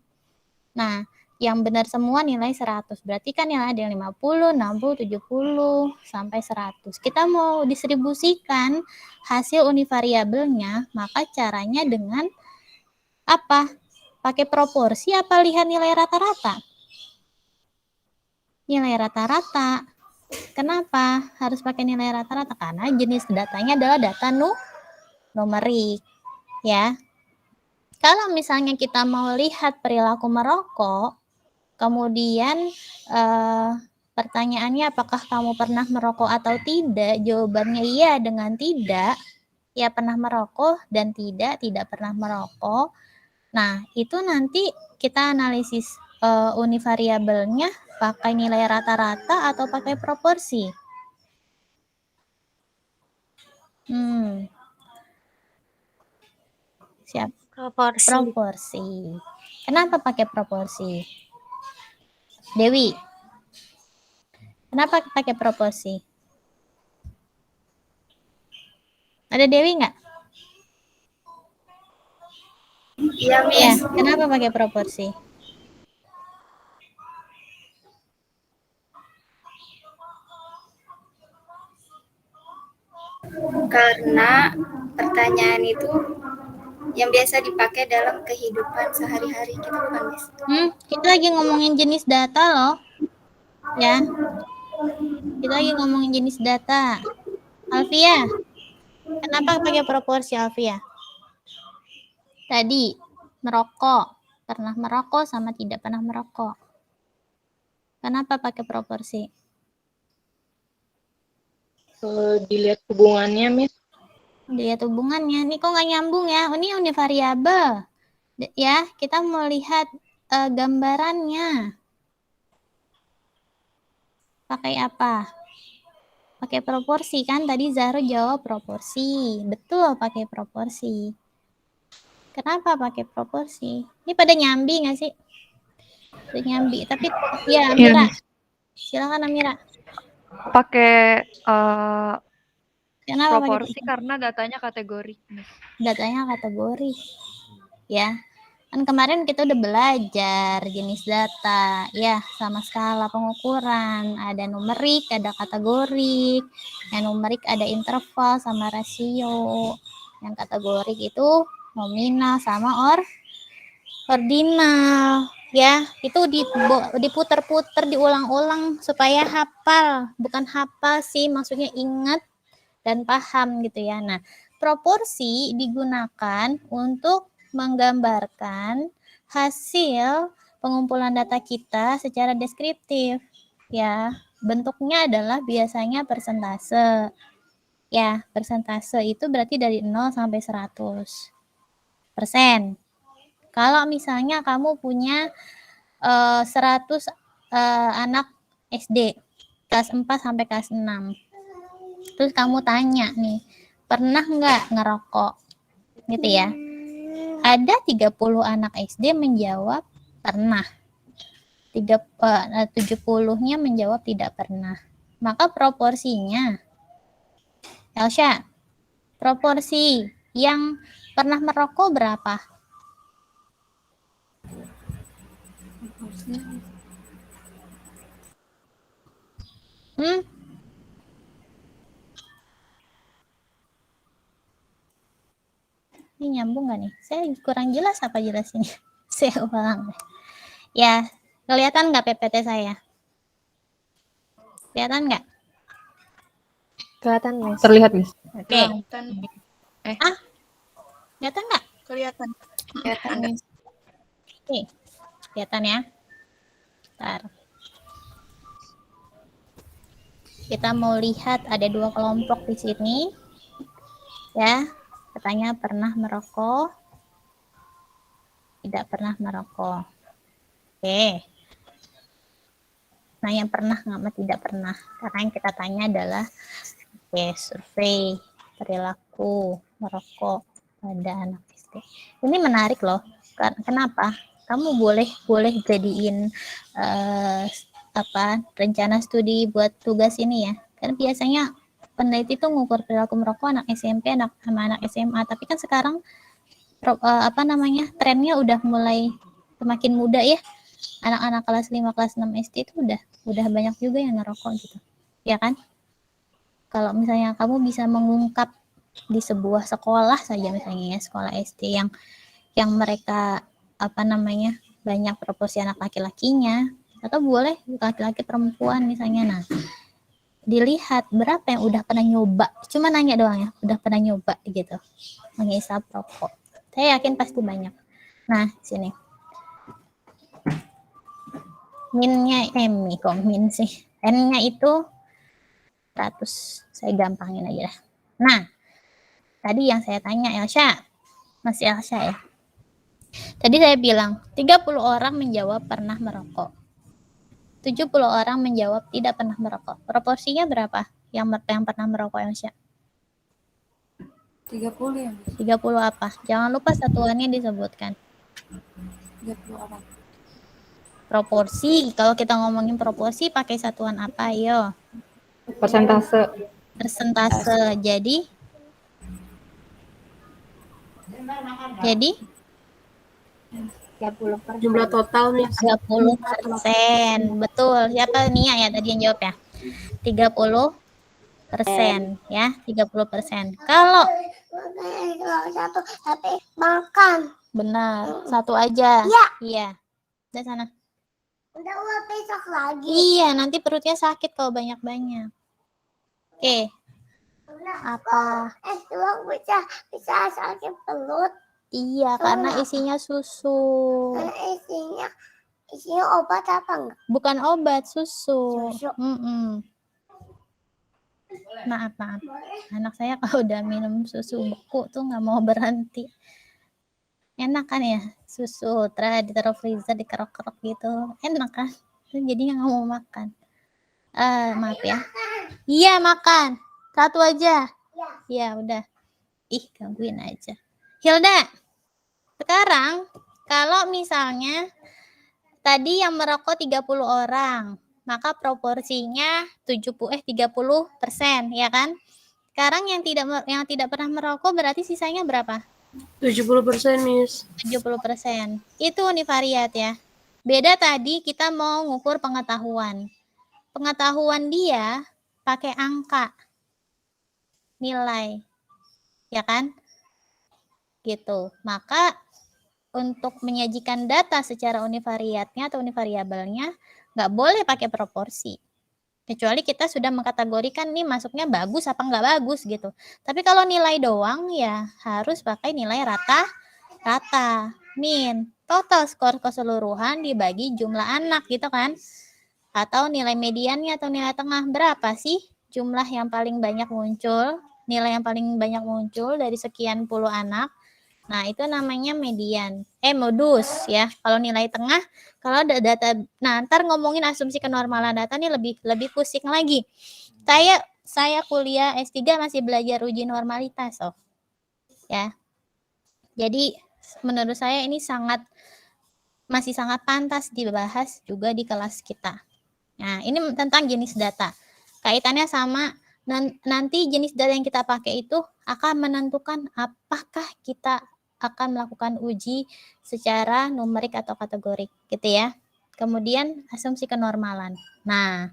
Nah, yang benar semua nilai 100. Berarti kan yang ada yang 50, 60, 70, sampai 100. Kita mau distribusikan hasil univariabelnya, maka caranya dengan apa? Pakai proporsi apa lihat nilai rata-rata? Nilai rata-rata. Kenapa harus pakai nilai rata-rata? Karena jenis datanya adalah data numerik. Ya. Kalau misalnya kita mau lihat perilaku merokok, kemudian pertanyaannya apakah kamu pernah merokok atau tidak? Jawabannya iya dengan tidak. Ya pernah merokok dan tidak pernah merokok. Nah, itu nanti kita analisis univariabelnya pakai nilai rata-rata atau pakai proporsi? Siap. Proporsi. Kenapa pakai proporsi? Dewi. Kenapa pakai proporsi? Ada Dewi nggak? Iya, Miss. Ya, kenapa pakai proporsi? Karena pertanyaan itu yang biasa dipakai dalam kehidupan sehari-hari gitu kan, Miss? Kita lagi ngomongin jenis data loh. Ya. Kita lagi ngomongin jenis data. Alfia, kenapa pakai proporsi Alfia? Tadi merokok, pernah merokok sama tidak pernah merokok. Kenapa pakai proporsi? Dilihat hubungannya, Miss. Dilihat hubungannya. Ini kok nggak nyambung ya? Ini univariabel. Ya, kita mau lihat gambarannya. Pakai apa? Pakai proporsi kan? Tadi Zahro jawab proporsi. Betul, pakai proporsi. Kenapa pakai proporsi? Ini pada nyambi nggak sih? Pada nyambi. Tapi ya Amira. Silakan Amira. Pakai Kenapa proporsi pakai karena datanya kategori. Datanya kategori. Ya. Kan kemarin kita udah belajar jenis data, ya, sama skala pengukuran, ada numerik, ada kategorik. Yang numerik ada interval sama rasio. Yang kategorik itu nominal sama ordinal. Ya, itu diputer-puter, diulang-ulang supaya hafal. Bukan hafal sih, maksudnya ingat dan paham gitu ya. Nah, proporsi digunakan untuk menggambarkan hasil pengumpulan data kita secara deskriptif. Ya, bentuknya adalah biasanya persentase. Ya, persentase itu berarti dari 0 sampai 100%. Kalau misalnya kamu punya 100 anak SD kelas 4 sampai kelas 6. Terus kamu tanya nih, pernah nggak ngerokok? Gitu ya. Ada 30 anak SD menjawab pernah. 70-nya menjawab tidak pernah. Maka proporsinya, Elsya, proporsi yang pernah merokok berapa? Ini nyambung nggak nih? Saya kurang jelas apa jelasinnya? Saya ulang. Ya, kelihatan nggak PPT saya? Kelihatan nggak? Kelihatan, Miss. Terlihat, Miss. Oke. Kelihatan. Kelihatan nggak? Kelihatan. Kelihatan, Miss. Oke, kelihatan ya. Bentar. Kita mau lihat ada 2 kelompok di sini. Ya, katanya pernah merokok, tidak pernah merokok. Oke. Nah, yang pernah nggak tidak pernah. Karena yang kita tanya adalah survei perilaku merokok pada anak SD. Ini menarik loh. Kenapa? Kamu boleh jadiin rencana studi buat tugas ini ya. Kan biasanya peneliti itu ngukur perilaku merokok anak SMP sama anak SMA, tapi kan sekarang trennya udah mulai semakin muda ya. Anak-anak kelas 5, kelas 6 SD itu udah banyak juga yang ngerokok gitu. Ya kan? Kalau misalnya kamu bisa mengungkap di sebuah sekolah saja misalnya ya, sekolah SD yang mereka banyak proporsi anak laki-lakinya, atau boleh laki-laki perempuan misalnya. Nah, dilihat berapa yang udah pernah nyoba, cuma nanya doang ya, udah pernah nyoba gitu menghisap rokok. Saya yakin pasti banyak. Nah, sini min-nya min sih, n-nya itu 100, saya gampangin aja dah. Nah, tadi yang saya tanya Elsya, masih Elsya ya, tadi saya bilang 30 orang menjawab pernah merokok, 70 orang menjawab tidak pernah merokok. Proporsinya berapa yang pernah merokok, Elsya? 30 ya? 30 apa? Jangan lupa satuannya disebutkan. 30 orang. Proporsi, kalau kita ngomongin proporsi pakai satuan apa? Ayo. Persentase. Jadi 30%. Jumlah total nih 30%. Betul. Siapa Nia ya tadi yang jawab ya? 30% ya, 30%. Kalau satu tapi makan. benar, satu aja. Iya. Udah sana. Udah besok lagi. Iya, nanti perutnya sakit kalau banyak-banyak. Oke. Apa? Doang bisa sakit perut. Iya, karena isinya susu. Isinya obat apa enggak? Bukan obat, susu. Maaf. Anak saya kalau udah minum susu beku tuh nggak mau berhenti. Enak kan ya, susu ditaruh freezer, dikerok-kerok gitu. Enak kan? Jadinya nggak mau makan. Maaf ya. Iya, makan. Satu aja. Ya, udah. Ih, gangguin aja. Hilda, sekarang kalau misalnya tadi yang merokok 30 orang, maka proporsinya 30%, ya kan? Sekarang yang tidak pernah merokok berarti sisanya berapa? 70%, Miss. 70%. Itu univariat ya. Beda tadi kita mau ngukur pengetahuan. Pengetahuan dia pakai angka, nilai, ya kan? Gitu. Maka untuk menyajikan data secara univariatnya atau univariabelnya nggak boleh pakai proporsi. Kecuali kita sudah mengkategorikan nih masuknya bagus apa nggak bagus gitu. Tapi kalau nilai doang ya harus pakai nilai rata, min, total skor keseluruhan dibagi jumlah anak gitu kan. Atau nilai mediannya atau nilai tengah berapa sih jumlah yang paling banyak muncul, nilai yang paling banyak muncul dari sekian puluh anak. Nah, itu namanya median. Modus ya. Kalau nilai tengah, kalau ada data, nah ntar ngomongin asumsi kenormalan data nih lebih pusing lagi. Saya kuliah S3 masih belajar uji normalitas ya. Jadi menurut saya ini masih sangat pantas dibahas juga di kelas kita. Nah, ini tentang jenis data. Kaitannya sama nanti jenis data yang kita pakai itu akan menentukan apakah kita akan melakukan uji secara numerik atau kategorik gitu ya. Kemudian asumsi kenormalan. Nah,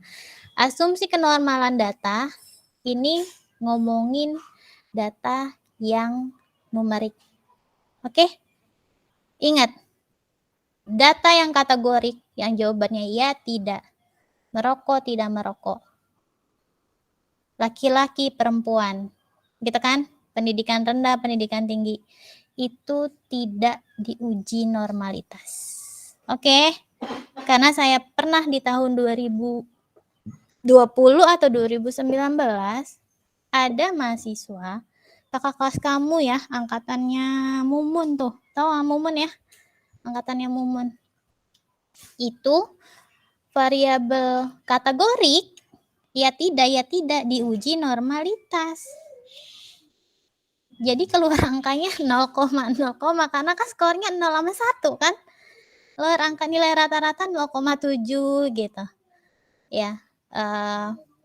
asumsi kenormalan data ini ngomongin data yang numerik. Oke? Ingat, data yang kategorik yang jawabannya ya tidak. Merokok tidak merokok. Laki-laki perempuan. Gitu kan? Pendidikan rendah, pendidikan tinggi. Itu tidak diuji normalitas. Oke? Karena saya pernah di tahun 2020 atau 2019 ada mahasiswa kakak kelas kamu ya, angkatannya Mumun tuh. Tahu Mumun ya? Angkatannya Mumun. Itu variabel kategorik ya tidak diuji normalitas. Jadi keluar angkanya 0,0 karena kan skornya 0 sama 1 kan. Keluar angka nilai rata-rata 0,7 gitu. Ya,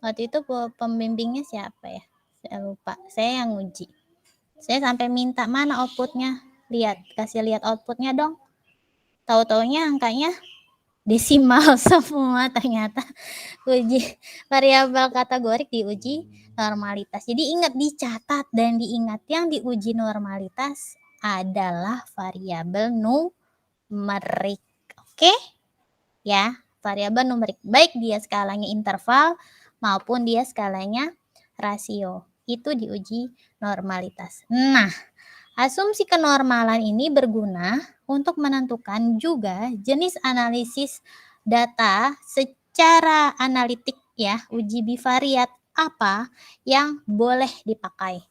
waktu itu pembimbingnya siapa ya? Saya lupa. Saya yang uji. Saya sampai minta mana outputnya. Kasih lihat outputnya dong. Tahu-taunya angkanya desimal semua ternyata. Uji variabel kategorik diuji normalitas. Jadi ingat, dicatat dan diingat yang diuji normalitas adalah variabel numerik. Oke? Ya, variabel numerik. Baik dia skalanya interval maupun dia skalanya rasio. Itu diuji normalitas. Nah, asumsi kenormalan ini berguna untuk menentukan juga jenis analisis data secara analitik ya, uji bivariat apa yang boleh dipakai.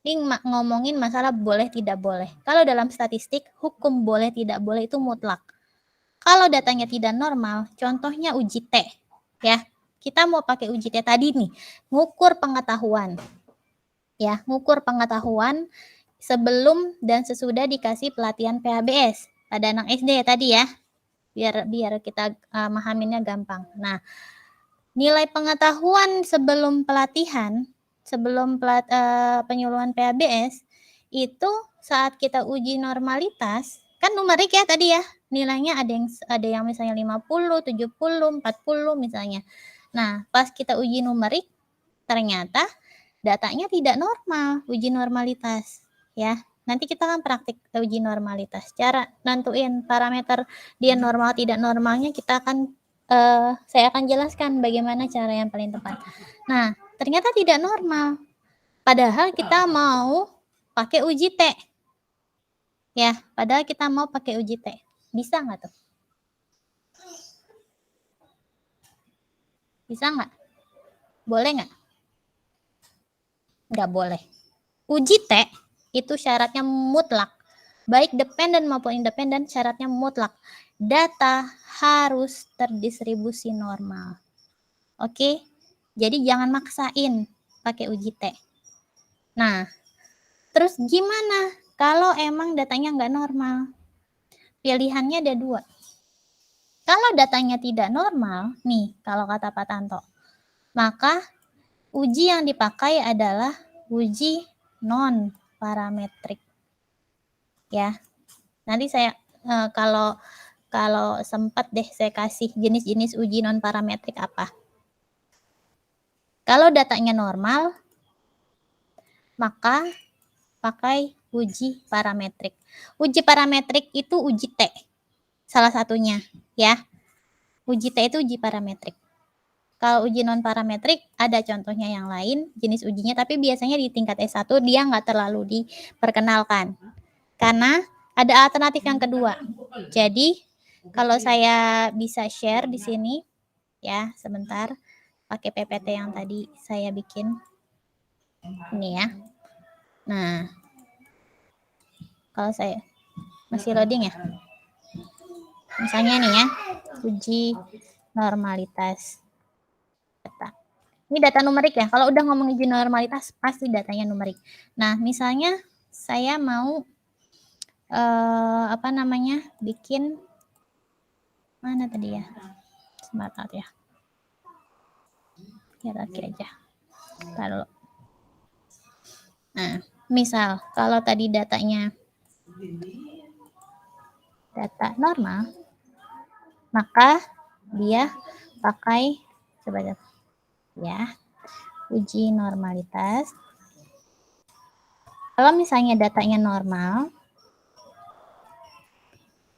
Ini ngomongin masalah boleh tidak boleh. Kalau dalam statistik, hukum boleh tidak boleh itu mutlak. Kalau datanya tidak normal, contohnya uji T ya. Kita mau pakai uji T tadi nih, ngukur pengetahuan. Ya, ngukur pengetahuan sebelum dan sesudah dikasih pelatihan PHBS pada anak SD tadi ya. Biar kita mahaminnya gampang. Nah, nilai pengetahuan sebelum pelatihan, penyuluhan PHBS itu saat kita uji normalitas, kan numerik ya tadi ya. Nilainya ada yang misalnya 50, 70, 40 misalnya. Nah, pas kita uji numerik ternyata datanya tidak normal, uji normalitas ya. Nanti kita kan praktik uji normalitas. Cara nentuin parameter dia normal tidak normalnya kita akan saya akan jelaskan bagaimana cara yang paling tepat. Nah, ternyata tidak normal. Padahal kita mau pakai uji T. Ya, padahal kita mau pakai uji T. Bisa nggak tuh? Bisa nggak? Boleh nggak? Nggak boleh. Uji T itu syaratnya mutlak. Baik dependen maupun independen syaratnya mutlak. Data harus terdistribusi normal. Oke? Jadi jangan maksain pakai uji T. Nah, terus gimana kalau emang datanya nggak normal? Pilihannya ada 2. Kalau datanya tidak normal, nih kalau kata Pak Tanto, maka uji yang dipakai adalah uji non-parametrik. ya. Nanti saya kalau sempat deh saya kasih jenis-jenis uji non parametrik apa. Kalau datanya normal, maka pakai uji parametrik. Uji parametrik itu uji T, salah satunya ya. Uji T itu uji parametrik. Kalau uji non parametrik ada contohnya yang lain jenis ujinya, tapi biasanya di tingkat S1 dia nggak terlalu diperkenalkan karena ada alternatif yang kedua. Jadi kalau saya bisa share di sini ya, sebentar pakai PPT yang tadi saya bikin ini ya. Nah, kalau saya masih loading ya, misalnya nih ya, uji normalitas data. Ini data numerik ya. Kalau udah ngomong uji normalitas pasti datanya numerik. Nah, misalnya saya mau bikin mana tadi ya? Sebentar ya. Ya lagi aja. Kalau nah, misal kalau tadi datanya data normal, maka dia pakai coba ya, uji normalitas. Kalau misalnya datanya normal,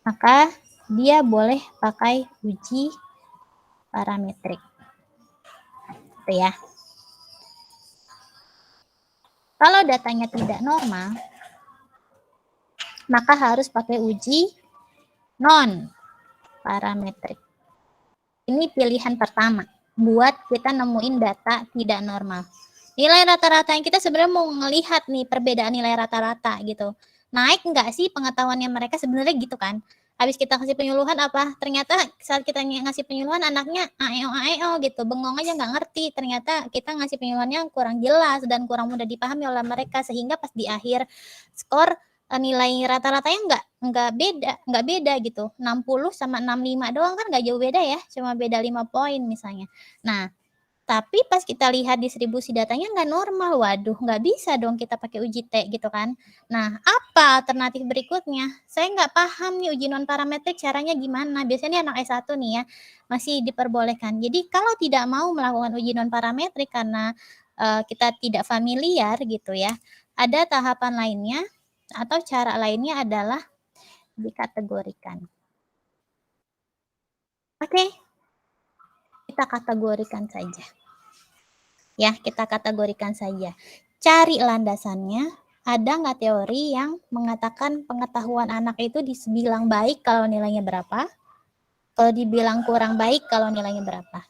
maka dia boleh pakai uji parametrik. Gitu ya. Kalau datanya tidak normal, maka harus pakai uji non parametrik. Ini pilihan pertama buat kita nemuin data tidak normal. Nilai rata-rata yang kita sebenarnya mau ngelihat nih perbedaan nilai rata-rata gitu. Naik nggak sih pengetahuannya mereka sebenarnya gitu kan. Habis kita kasih penyuluhan apa? Ternyata saat kita ngasih penyuluhan anaknya AEO gitu. Bengong aja nggak ngerti. Ternyata kita ngasih penyuluhannya kurang jelas dan kurang mudah dipahami oleh mereka. Sehingga pas di akhir skor nilai rata-ratanya nggak beda gitu. 60 sama 65 doang kan nggak jauh beda ya. Cuma beda 5 poin misalnya. Nah, tapi pas kita lihat distribusi datanya nggak normal, waduh nggak bisa dong kita pakai uji T gitu kan. Nah, apa alternatif berikutnya? Saya nggak paham nih uji non parametrik caranya gimana. Biasanya anak S1 nih ya, masih diperbolehkan. Jadi kalau tidak mau melakukan uji non parametrik karena kita tidak familiar gitu ya, ada tahapan lainnya atau cara lainnya adalah dikategorikan. Oke, kita kategorikan saja. Ya, kita kategorikan saja. Cari landasannya, ada nggak teori yang mengatakan pengetahuan anak itu dibilang baik kalau nilainya berapa? Kalau dibilang kurang baik kalau nilainya berapa?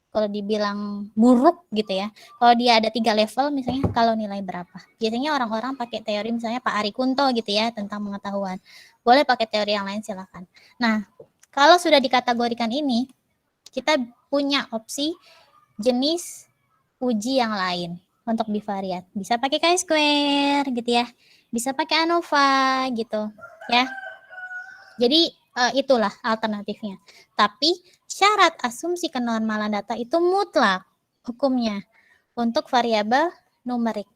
Kalau dibilang buruk gitu ya. Kalau dia ada 3 level misalnya kalau nilai berapa? Biasanya orang-orang pakai teori misalnya Pak Ari Kunto gitu ya tentang pengetahuan. Boleh pakai teori yang lain silakan. Nah, kalau sudah dikategorikan ini, kita punya opsi jenis uji yang lain untuk bivariat. Bisa pakai chi-square gitu ya. Bisa pakai ANOVA gitu ya. Jadi itulah alternatifnya. Tapi syarat asumsi kenormalan data itu mutlak hukumnya untuk variabel numerik.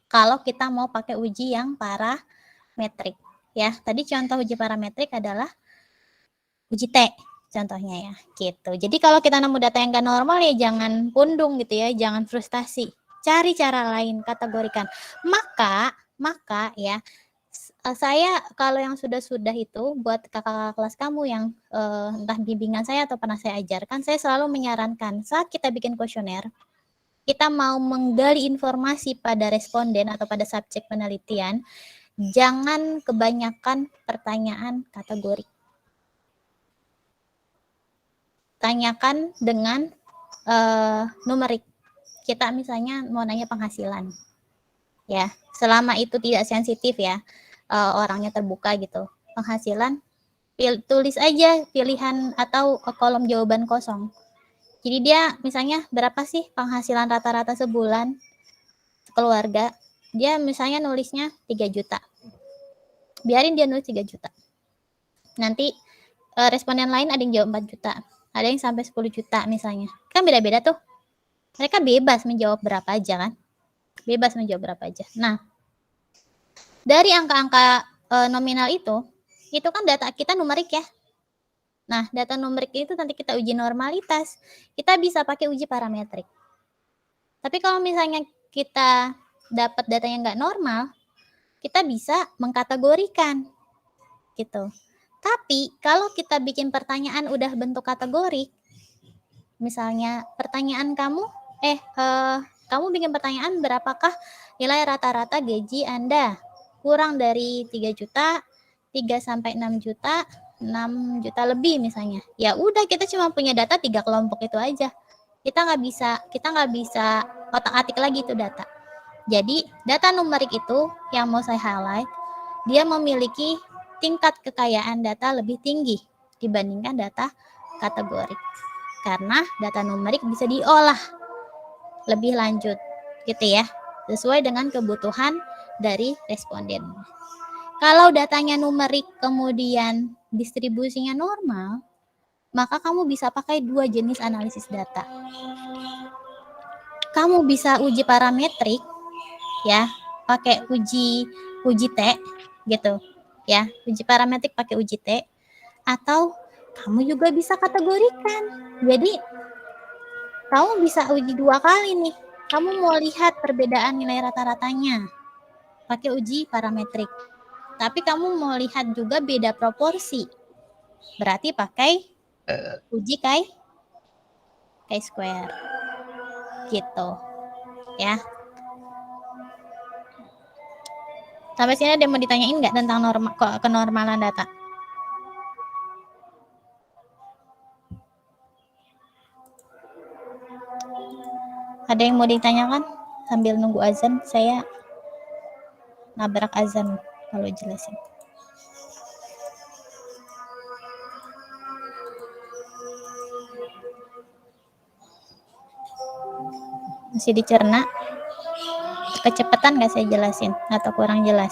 Kalau kita mau pakai uji yang parametrik ya. Tadi contoh uji parametrik adalah uji T contohnya ya gitu. Jadi kalau kita nemu data yang gak normal ya jangan pundung gitu ya, jangan frustasi. Cari cara lain, kategorikan. Maka ya saya kalau yang sudah itu buat kakak-kakak kelas kamu yang entah bimbingan saya atau pernah saya ajarkan, saya selalu menyarankan saat kita bikin kuesioner, kita mau menggali informasi pada responden atau pada subjek penelitian, jangan kebanyakan pertanyaan kategori. Tanyakan dengan numerik. Kita misalnya mau nanya penghasilan. Ya, selama itu tidak sensitif ya, orangnya terbuka gitu. Penghasilan, tulis aja pilihan atau kolom jawaban kosong. Jadi dia misalnya berapa sih penghasilan rata-rata sebulan keluarga? Dia misalnya nulisnya 3 juta. Biarin dia nulis 3 juta. Nanti responden lain ada yang jawab 4 juta. Ada yang sampai 10 juta misalnya. Kan beda-beda tuh. Mereka bebas menjawab berapa aja kan. Bebas menjawab berapa aja. Nah, dari angka-angka nominal itu kan data kita numerik ya. Nah, data numerik itu nanti kita uji normalitas, kita bisa pakai uji parametrik. Tapi kalau misalnya kita dapat data yang nggak normal, kita bisa mengkategorikan gitu. Tapi kalau kita bikin pertanyaan udah bentuk kategori, misalnya pertanyaan kamu, kamu bikin pertanyaan berapakah nilai rata-rata gaji Anda? Kurang dari 3 juta, 3 sampai 6 juta, 6 juta lebih misalnya. Ya udah, kita cuma punya data 3 kelompok itu aja. Kita nggak bisa otak-atik lagi itu data. Jadi data numerik itu yang mau saya highlight, dia memiliki tingkat kekayaan data lebih tinggi dibandingkan data kategorik. Karena data numerik bisa diolah lebih lanjut gitu ya, sesuai dengan kebutuhan dari responden. Kalau datanya numerik kemudian distribusinya normal, maka kamu bisa pakai 2 jenis analisis data. Kamu bisa uji parametrik ya, pakai uji T gitu ya, uji parametrik pakai uji T, atau kamu juga bisa kategorikan. Jadi kamu bisa uji 2 kali nih. Kamu mau lihat perbedaan nilai rata-ratanya pakai uji parametrik, tapi kamu mau lihat juga beda proporsi, berarti pakai uji chi-square gitu ya. Sampai sini ada yang mau ditanyain nggak tentang kenormalan data? Ada yang mau ditanyakan sambil nunggu azan? Saya nabrak azan kalau jelasin. Masih dicerna? Kecepatan nggak saya jelasin atau kurang jelas?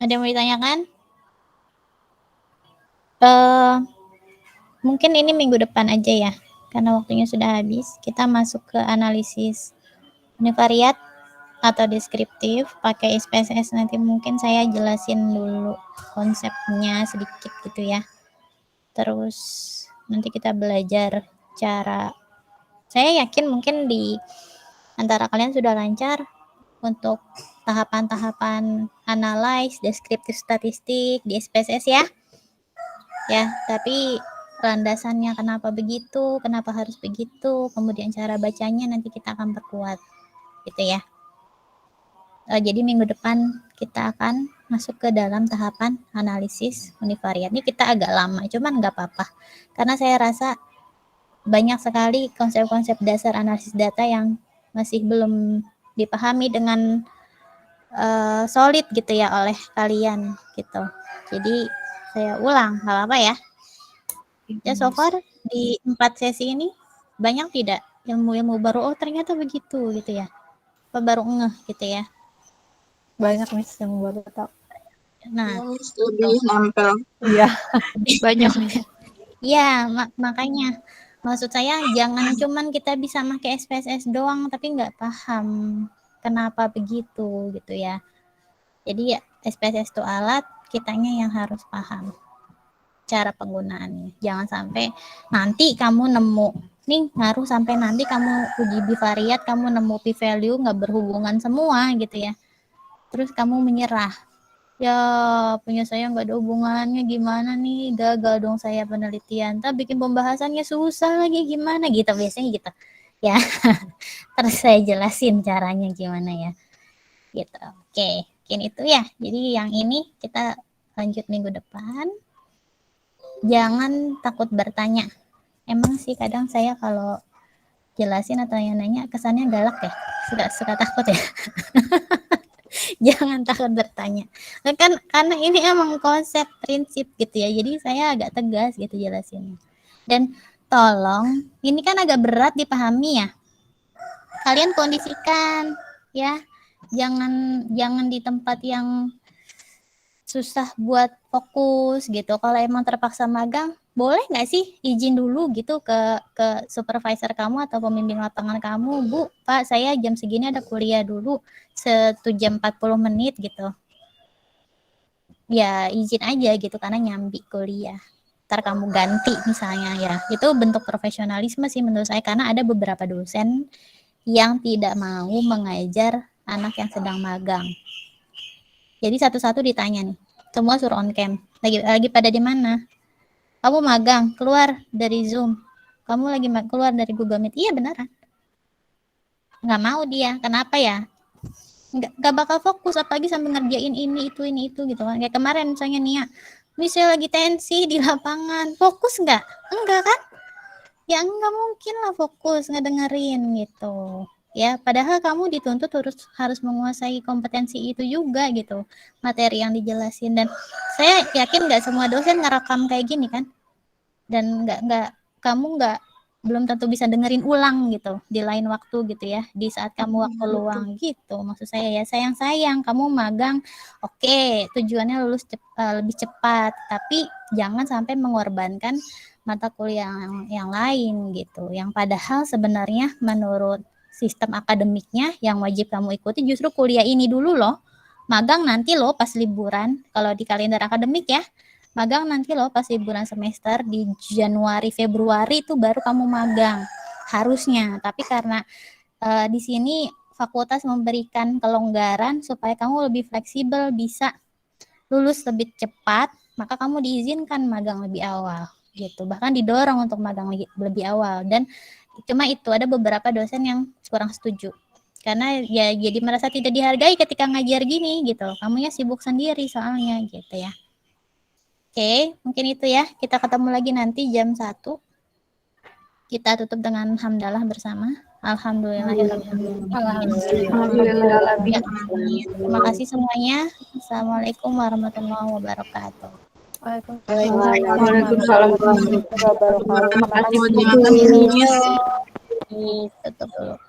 Ada yang mau ditanyakan? Mungkin ini minggu depan aja ya, karena waktunya sudah habis. Kita masuk ke analisis univariat atau deskriptif pakai SPSS. Nanti mungkin saya jelasin dulu konsepnya sedikit gitu ya. Terus nanti kita belajar cara, saya yakin mungkin di antara kalian sudah lancar untuk tahapan-tahapan analyze, deskriptif statistik di SPSS ya. Ya, tapi landasannya kenapa begitu, kenapa harus begitu, kemudian cara bacanya nanti kita akan perkuat gitu ya. Jadi minggu depan kita akan masuk ke dalam tahapan analisis univariat. Ini kita agak lama, cuman nggak apa-apa. Karena saya rasa banyak sekali konsep-konsep dasar analisis data yang masih belum dipahami dengan solid gitu ya oleh kalian gitu. Jadi saya ulang, nggak apa-apa ya. Ya so far di 4 sesi ini banyak tidak ilmu-ilmu baru, oh ternyata begitu gitu ya. Apa baru ngeh gitu ya. Banyak Miss yang baru tahu. Nah, lebih nempel. Iya, banyak Miss. Iya, makanya maksud saya jangan cuman kita bisa pakai SPSS doang tapi nggak paham kenapa begitu gitu ya. Jadi ya SPSS itu alat, kitanya yang harus paham cara penggunaannya. Jangan sampai nanti kamu nemu nih ngaruh sampai nanti kamu uji bivariat, kamu nemu p-value nggak berhubungan semua gitu ya. Terus kamu menyerah. Ya punya saya nggak ada hubungannya, gimana nih, gagal dong saya penelitian, tapi bikin pembahasannya susah lagi, gimana gitu biasanya gitu ya. Terus saya jelasin caranya gimana ya gitu. Oke, mungkin itu ya. Jadi yang ini kita lanjut minggu depan. Jangan takut bertanya. Emang sih kadang saya kalau jelasin atau nanya kesannya galak ya, suka takut ya. Jangan takut bertanya. Kan karena ini emang konsep prinsip gitu ya. Jadi saya agak tegas gitu jelasinnya. Dan tolong, ini kan agak berat dipahami ya. Kalian kondisikan ya. Jangan di tempat yang susah buat fokus gitu. Kalau emang terpaksa magang, boleh nggak sih izin dulu gitu ke supervisor kamu atau pembimbing lapangan kamu, Bu, Pak, saya jam segini ada kuliah dulu 1 jam 40 menit gitu. Ya izin aja gitu karena nyambi kuliah. Ntar kamu ganti misalnya ya. Itu bentuk profesionalisme sih menurut saya karena ada beberapa dosen yang tidak mau mengajar anak yang sedang magang. Jadi satu-satu ditanya nih, semua suruh on cam. Lagi pada di mana? Kamu magang, keluar dari Zoom. Kamu lagi keluar dari Google Meet. Iya beneran. Nggak mau dia. Kenapa ya? Nggak bakal fokus, apalagi sambil ngerjain ini itu gitu kan. Kayak kemarin misalnya Nia, misalnya lagi tensi di lapangan. Fokus nggak? Enggak kan? Ya nggak mungkin lah fokus ngedengerin gitu. Ya, padahal kamu dituntut harus menguasai kompetensi itu juga gitu, materi yang dijelasin. Dan saya yakin nggak semua dosen ngerekam kayak gini kan, dan kamu belum tentu bisa dengerin ulang gitu di lain waktu gitu ya, di saat kamu waktu luang gitu. Maksud saya ya sayang kamu magang, oke, tujuannya lulus lebih cepat, tapi jangan sampai mengorbankan mata kuliah yang lain gitu, yang padahal sebenarnya menurut sistem akademiknya yang wajib kamu ikuti justru kuliah ini dulu loh. Magang nanti loh pas liburan, kalau di kalender akademik ya. Magang nanti loh pas liburan semester di Januari Februari itu baru kamu magang harusnya. Tapi karena di sini fakultas memberikan kelonggaran supaya kamu lebih fleksibel, bisa lulus lebih cepat, maka kamu diizinkan magang lebih awal gitu. Bahkan didorong untuk magang lebih awal. Dan cuma itu ada beberapa dosen yang kurang setuju karena ya jadi merasa tidak dihargai ketika ngajar gini gitu, kamunya sibuk sendiri soalnya gitu ya. Oke, mungkin itu ya, kita ketemu lagi nanti jam 1. Kita tutup dengan hamdalah bersama. Alhamdulillahirrahmanirrahim. Terima kasih semuanya. Assalamualaikum warahmatullahi wabarakatuh. Waalaikumsalam warahmatullahi wabarakatuh. Tutup dulu.